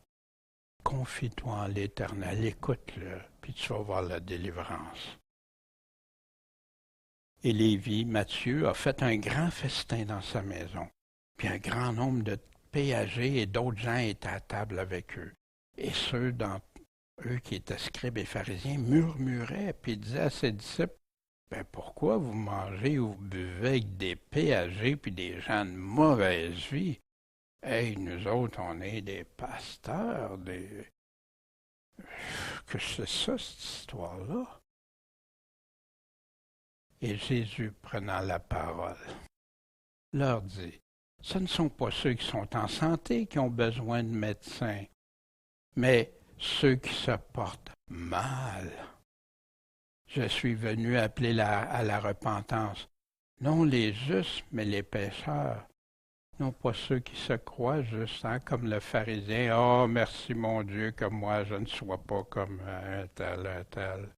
confie-toi en l'Éternel, écoute-le, puis tu vas voir la délivrance. Et Lévi, Matthieu, a fait un grand festin dans sa maison. Puis un grand nombre de péagers et d'autres gens étaient à table avec eux. Et ceux d'entre eux qui étaient scribes et pharisiens murmuraient, puis disaient à ses disciples, ben pourquoi vous mangez ou vous buvez avec des péagers puis des gens de mauvaise vie? Hey, nous autres, on est des pasteurs, que c'est ça, cette histoire-là? Et Jésus, prenant la parole, leur dit, ce ne sont pas ceux qui sont en santé qui ont besoin de médecins, mais ceux qui se portent mal. Je suis venu appeler à la repentance, non les justes, mais les pécheurs, non pas ceux qui se croient justes, hein, comme le pharisien. Oh, merci mon Dieu que moi je ne sois pas comme un tel,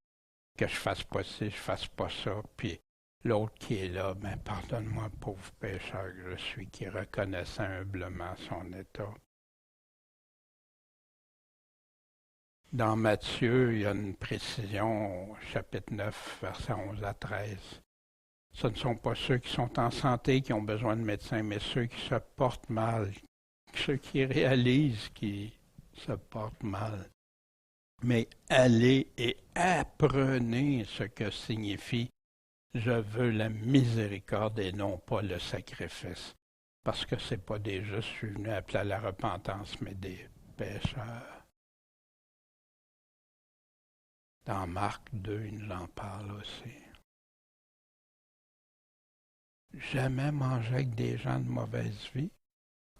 que je fasse pas ci, je fasse pas ça, puis l'autre qui est là, ben pardonne-moi, pauvre pécheur que je suis, qui reconnaissait humblement son état. Dans Matthieu, il y a une précision, chapitre 9, versets 11 à 13. Ce ne sont pas ceux qui sont en santé qui ont besoin de médecins, mais ceux qui se portent mal, ceux qui réalisent qu'ils se portent mal. Mais allez et apprenez ce que signifie je veux la miséricorde et non pas le sacrifice. Parce que ce n'est pas des justes, je suis venu appeler à la repentance, mais des pécheurs. Dans Marc 2, il nous en parle aussi. Jamais manger avec des gens de mauvaise vie.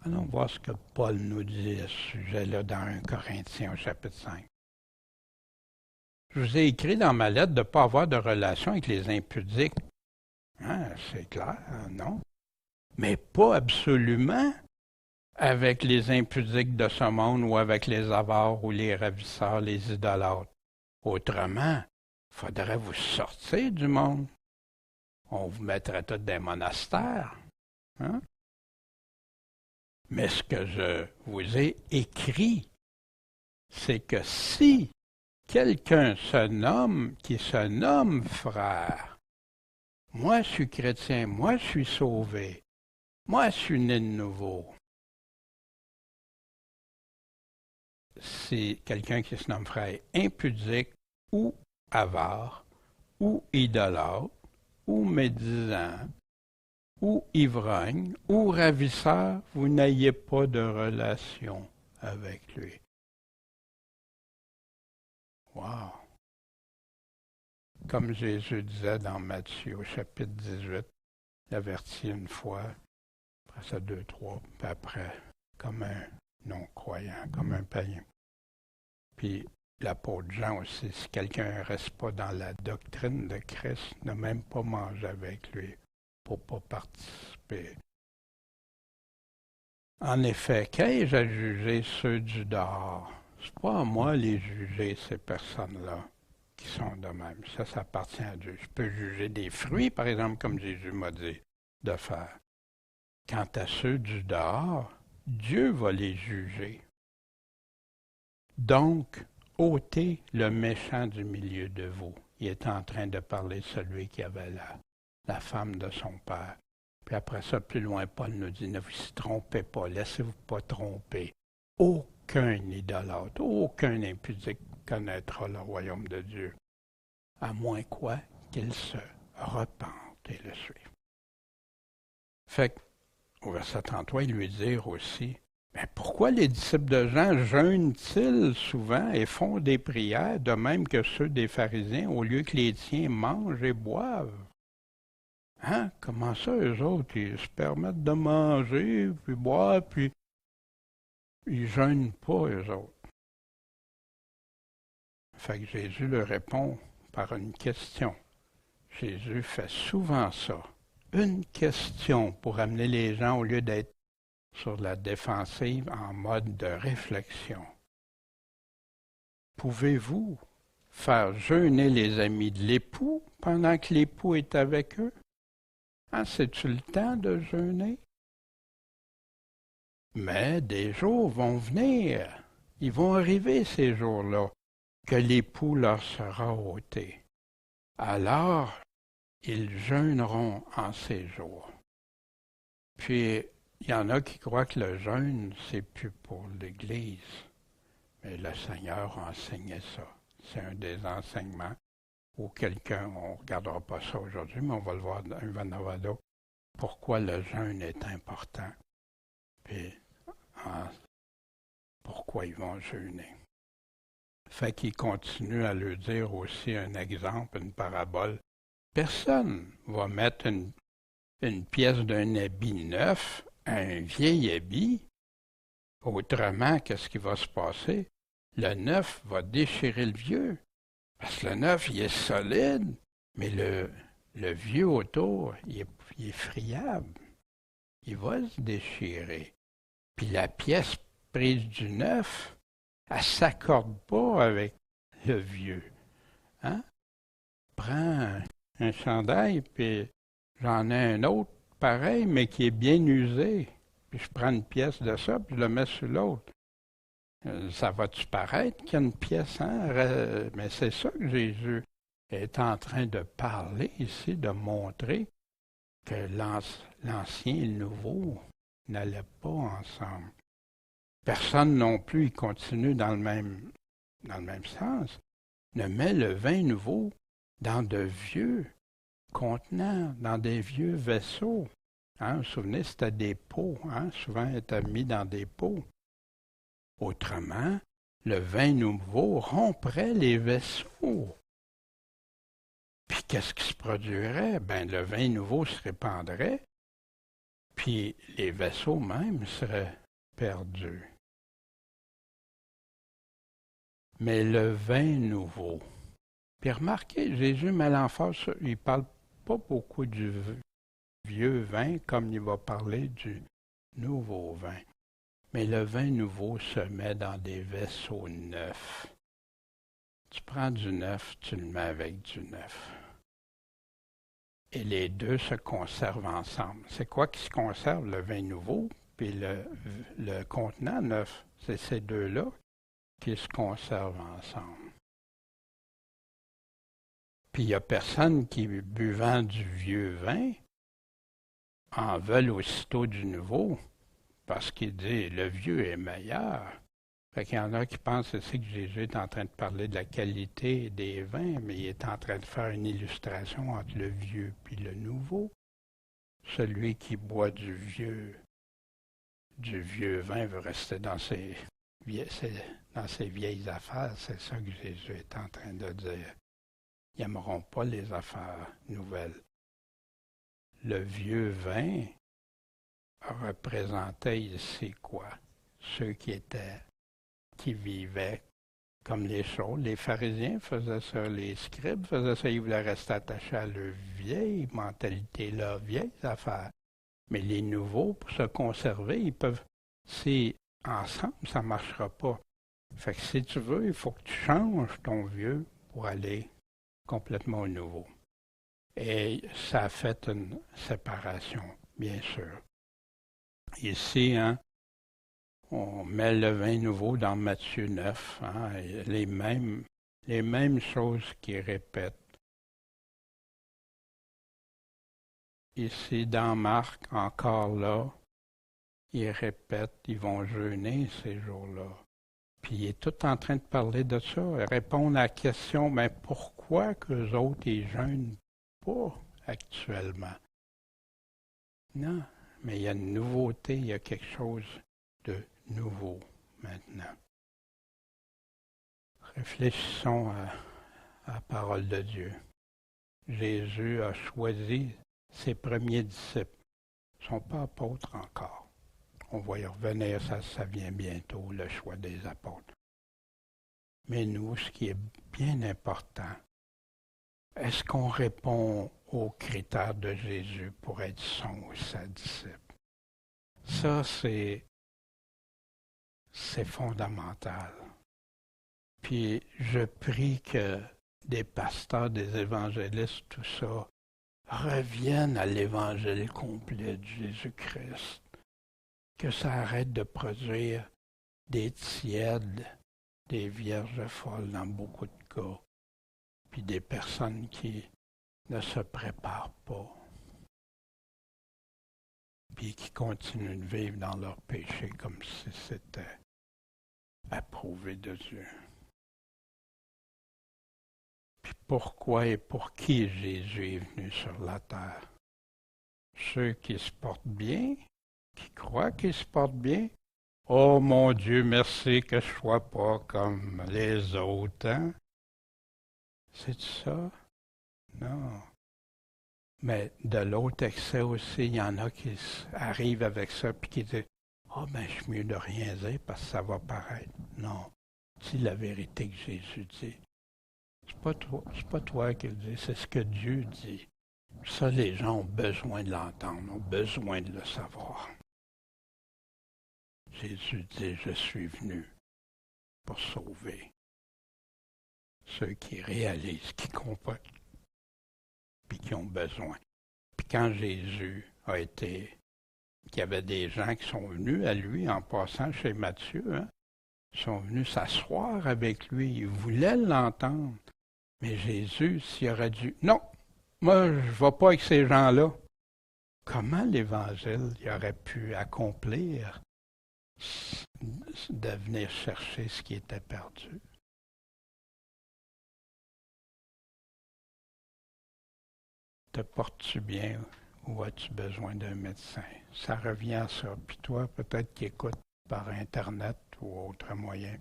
Allons voir ce que Paul nous dit à ce sujet-là dans 1 Corinthiens au chapitre 5. Je vous ai écrit dans ma lettre de ne pas avoir de relation avec les impudiques. Hein, c'est clair, non? Mais pas absolument avec les impudiques de ce monde ou avec les avares ou les ravisseurs, les idolâtres. Autrement, il faudrait vous sortir du monde. On vous mettrait tous des monastères. Hein? Mais ce que je vous ai écrit, c'est que si quelqu'un qui se nomme frère, moi je suis chrétien, moi je suis sauvé, moi je suis né de nouveau. C'est quelqu'un qui se nomme frère impudique ou avare ou idolâtre ou médisant ou ivrogne ou ravisseur, vous n'ayez pas de relation avec lui. Wow! Comme Jésus disait dans Matthieu au chapitre 18, il avertit une fois, Après ça, 2, 3, puis après, comme un non-croyant, comme un païen. Puis l'apôtre Jean aussi, si quelqu'un ne reste pas dans la doctrine de Christ, ne même pas manger avec lui pour ne pas participer. En effet, qu'ai-je à juger ceux du dehors? C'est pas à moi de les juger, ces personnes-là qui sont de même. Ça appartient à Dieu. Je peux juger des fruits, par exemple, comme Jésus m'a dit de faire. Quant à ceux du dehors, Dieu va les juger. Donc, ôtez le méchant du milieu de vous. Il est en train de parler de celui qui avait la femme de son père. Puis après ça, plus loin, Paul nous dit, ne vous y trompez pas, laissez-vous pas tromper. Aucun idolâtre, aucun impudique connaîtra le royaume de Dieu, à moins quoi qu'il se repente et le suive. Fait qu'au verset 33, il lui dit aussi, mais pourquoi les disciples de Jean jeûnent-ils souvent et font des prières, de même que ceux des pharisiens, au lieu que les tiens mangent et boivent? Hein? Comment ça, eux autres, ils se permettent de manger, puis boire, puis ils jeûnent pas, eux autres. Fait que Jésus leur répond par une question. Jésus fait souvent ça. Une question pour amener les gens, au lieu d'être sur la défensive, en mode de réflexion. Pouvez-vous faire jeûner les amis de l'époux pendant que l'époux est avec eux? Hein, c'est-tu le temps de jeûner? Mais des jours vont venir, ils vont arriver ces jours-là, que l'époux leur sera ôté. Alors, ils jeûneront en ces jours. Puis, il y en a qui croient que le jeûne, c'est plus pour l'Église. Mais le Seigneur a enseigné ça. C'est un des enseignements où quelqu'un, on ne regardera pas ça aujourd'hui, mais on va le voir dans un Vanavada, pourquoi le jeûne est important. Puis, pourquoi ils vont jeûner. Fait qu'il continue à leur dire aussi un exemple, une parabole. Personne ne va mettre une pièce d'un habit neuf à un vieil habit. Autrement, qu'est-ce qui va se passer? Le neuf va déchirer le vieux. Parce que le neuf, il est solide, mais le vieux autour, il est friable. Il va se déchirer. Puis la pièce prise du neuf, elle ne s'accorde pas avec le vieux. Hein? Prends un chandail, puis j'en ai un autre pareil, mais qui est bien usé. Puis je prends une pièce de ça, puis je le mets sur l'autre. Ça va-tu paraître qu'il y a une pièce, hein? Mais c'est ça que Jésus est en train de parler ici, de montrer que l'ancien et le nouveau n'allaient pas ensemble. Personne non plus, il continue dans le même sens, ne met le vin nouveau dans de vieux contenants, dans des vieux vaisseaux. Hein, vous vous souvenez, c'était des pots, hein, souvent était mis dans des pots. Autrement, le vin nouveau romprait les vaisseaux. Puis qu'est-ce qui se produirait? Ben, le vin nouveau se répandrait, puis les vaisseaux même seraient perdus. Mais le vin nouveau. Puis remarquez, Jésus met l'emphase, il ne parle pas beaucoup du vieux vin comme il va parler du nouveau vin. Mais le vin nouveau se met dans des vaisseaux neufs. Tu prends du neuf, tu le mets avec du neuf. Et les deux se conservent ensemble. C'est quoi qui se conserve? Le vin nouveau puis le contenant neuf. C'est ces deux-là qui se conservent ensemble. Puis il n'y a personne qui, buvant du vieux vin, en veulent aussitôt du nouveau, parce qu'il dit le vieux est meilleur. Fait qu'il y en a qui pensent aussi que Jésus est en train de parler de la qualité des vins, mais il est en train de faire une illustration entre le vieux et le nouveau. Celui qui boit du vieux vin veut rester dans ses vieilles affaires. C'est ça que Jésus est en train de dire. Ils n'aimeront pas les affaires nouvelles. Le vieux vin représentait ici quoi? Ceux qui vivaient comme les choses. Les pharisiens faisaient ça, les scribes faisaient ça, ils voulaient rester attachés à leur vieille mentalité, leurs vieilles affaires. Mais les nouveaux, pour se conserver, ils peuvent. Si ensemble, ça ne marchera pas. Fait que si tu veux, il faut que tu changes ton vieux pour aller complètement au nouveau. Et ça a fait une séparation, bien sûr. Ici, hein, on met le vin nouveau dans Matthieu 9, hein, et les mêmes choses qui répètent. Ici, dans Marc, encore là, ils répètent, ils vont jeûner ces jours-là. Puis il est tout en train de parler de ça, répondre à la question, mais pourquoi qu'eux autres, ils jeûnent pas actuellement? Non, mais il y a une nouveauté, il y a quelque chose de nouveau maintenant. Réfléchissons à la parole de Dieu. Jésus a choisi ses premiers disciples. Ils ne sont pas apôtres encore. On va y revenir, ça vient bientôt, le choix des apôtres. Mais nous, ce qui est bien important, est-ce qu'on répond aux critères de Jésus pour être son ou sa disciple? Ça, c'est fondamental. Puis je prie que des pasteurs, des évangélistes, tout ça, reviennent à l'évangile complet de Jésus-Christ. Que ça arrête de produire des tièdes, des vierges folles dans beaucoup de cas, puis des personnes qui ne se préparent pas, puis qui continuent de vivre dans leur péché comme si c'était approuvé de Dieu. Puis pourquoi et pour qui Jésus est venu sur la terre? Ceux qui se portent bien, qui croient qu'ils se portent bien. Oh mon Dieu, merci que je ne sois pas comme les autres, hein? C'est ça? Non. Mais de l'autre excès aussi, il y en a qui arrivent avec ça puis qui disent ah ben je suis mieux de rien dire parce que ça va paraître. Non. Dis la vérité que Jésus dit. C'est pas toi qui le dis, c'est ce que Dieu dit. Ça, les gens ont besoin de l'entendre, ont besoin de le savoir. Jésus dit, je suis venu pour sauver ceux qui réalisent, qui comprennent, puis qui ont besoin. Puis quand Jésus a été, qu'il y avait des gens qui sont venus à lui en passant chez Matthieu, hein, sont venus s'asseoir avec lui, ils voulaient l'entendre. Mais Jésus, s'il aurait dit, non, moi je ne vais pas avec ces gens-là, comment l'Évangile il aurait pu accomplir de venir chercher ce qui était perdu? Te portes-tu bien ou as-tu besoin d'un médecin? Ça revient à ça. Puis toi, peut-être qui écoutes par Internet ou autre moyen.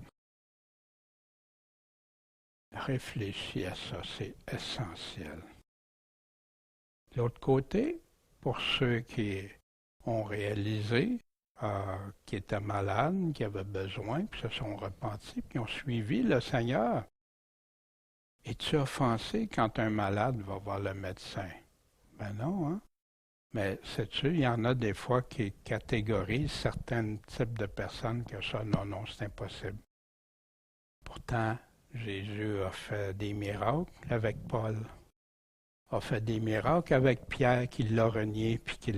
Réfléchis à ça, c'est essentiel. De l'autre côté, pour ceux qui ont réalisé qui étaient malades, qui avaient besoin, puis se sont repentis, puis ont suivi le Seigneur. Es-tu offensé quand un malade va voir le médecin? Ben non, hein? Mais sais-tu, il y en a des fois qui catégorisent certains types de personnes que ça, non, c'est impossible. Pourtant, Jésus a fait des miracles avec Paul, a fait des miracles avec Pierre qui l'a renié, puis qui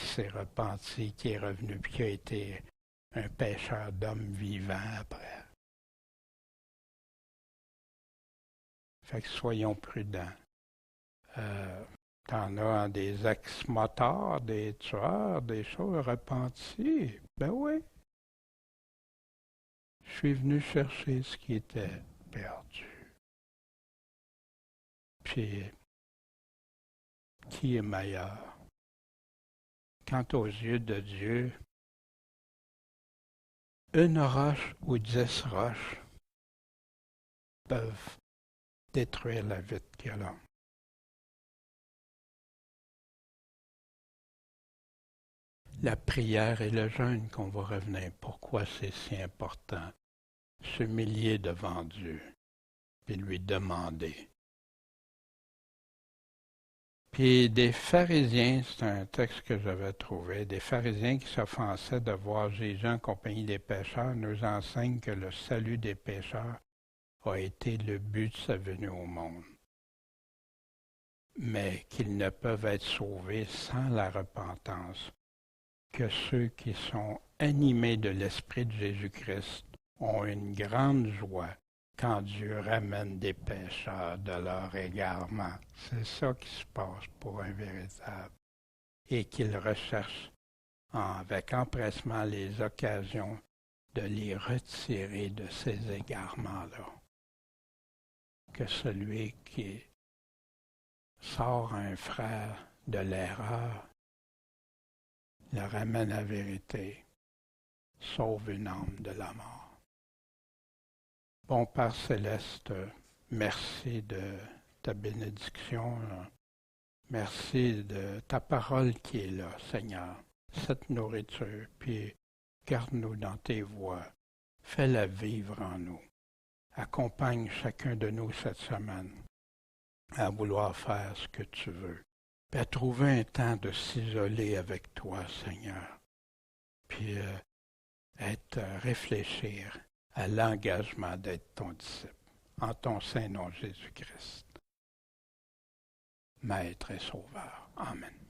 s'est repenti, qui est revenu, puis qui a été un pêcheur d'hommes vivants après. Fait que soyons prudents. T'en as des ex-motards, des tueurs, des choses repentis. Ben oui. Je suis venu chercher ce qui était perdu. Puis, qui est meilleur? Quant aux yeux de Dieu, une roche ou 10 roches peuvent détruire la vie de l'homme. la prière et le jeûne qu'on va revenir. Pourquoi c'est si important? S'humilier devant Dieu, puis lui demander. Puis des pharisiens, c'est un texte que j'avais trouvé, des pharisiens qui s'offensaient de voir Jésus en compagnie des pécheurs nous enseignent que le salut des pécheurs a été le but de sa venue au monde, mais qu'ils ne peuvent être sauvés sans la repentance, que ceux qui sont animés de l'Esprit de Jésus-Christ ont une grande joie quand Dieu ramène des pécheurs de leur égarement. C'est ça qui se passe pour un véritable. Et qu'ils recherchent avec empressement les occasions de les retirer de ces égarements-là. Que celui qui sort un frère de l'erreur le ramène à la vérité, sauve une âme de la mort. Bon Père céleste, merci de ta bénédiction, merci de ta parole qui est là, Seigneur, cette nourriture, puis garde-nous dans tes voies, fais-la vivre en nous. Accompagne chacun de nous cette semaine à vouloir faire ce que tu veux, puis à trouver un temps de s'isoler avec toi, Seigneur, puis réfléchir à l'engagement d'être ton disciple. En ton Saint-Nom, Jésus-Christ, Maître et Sauveur. Amen.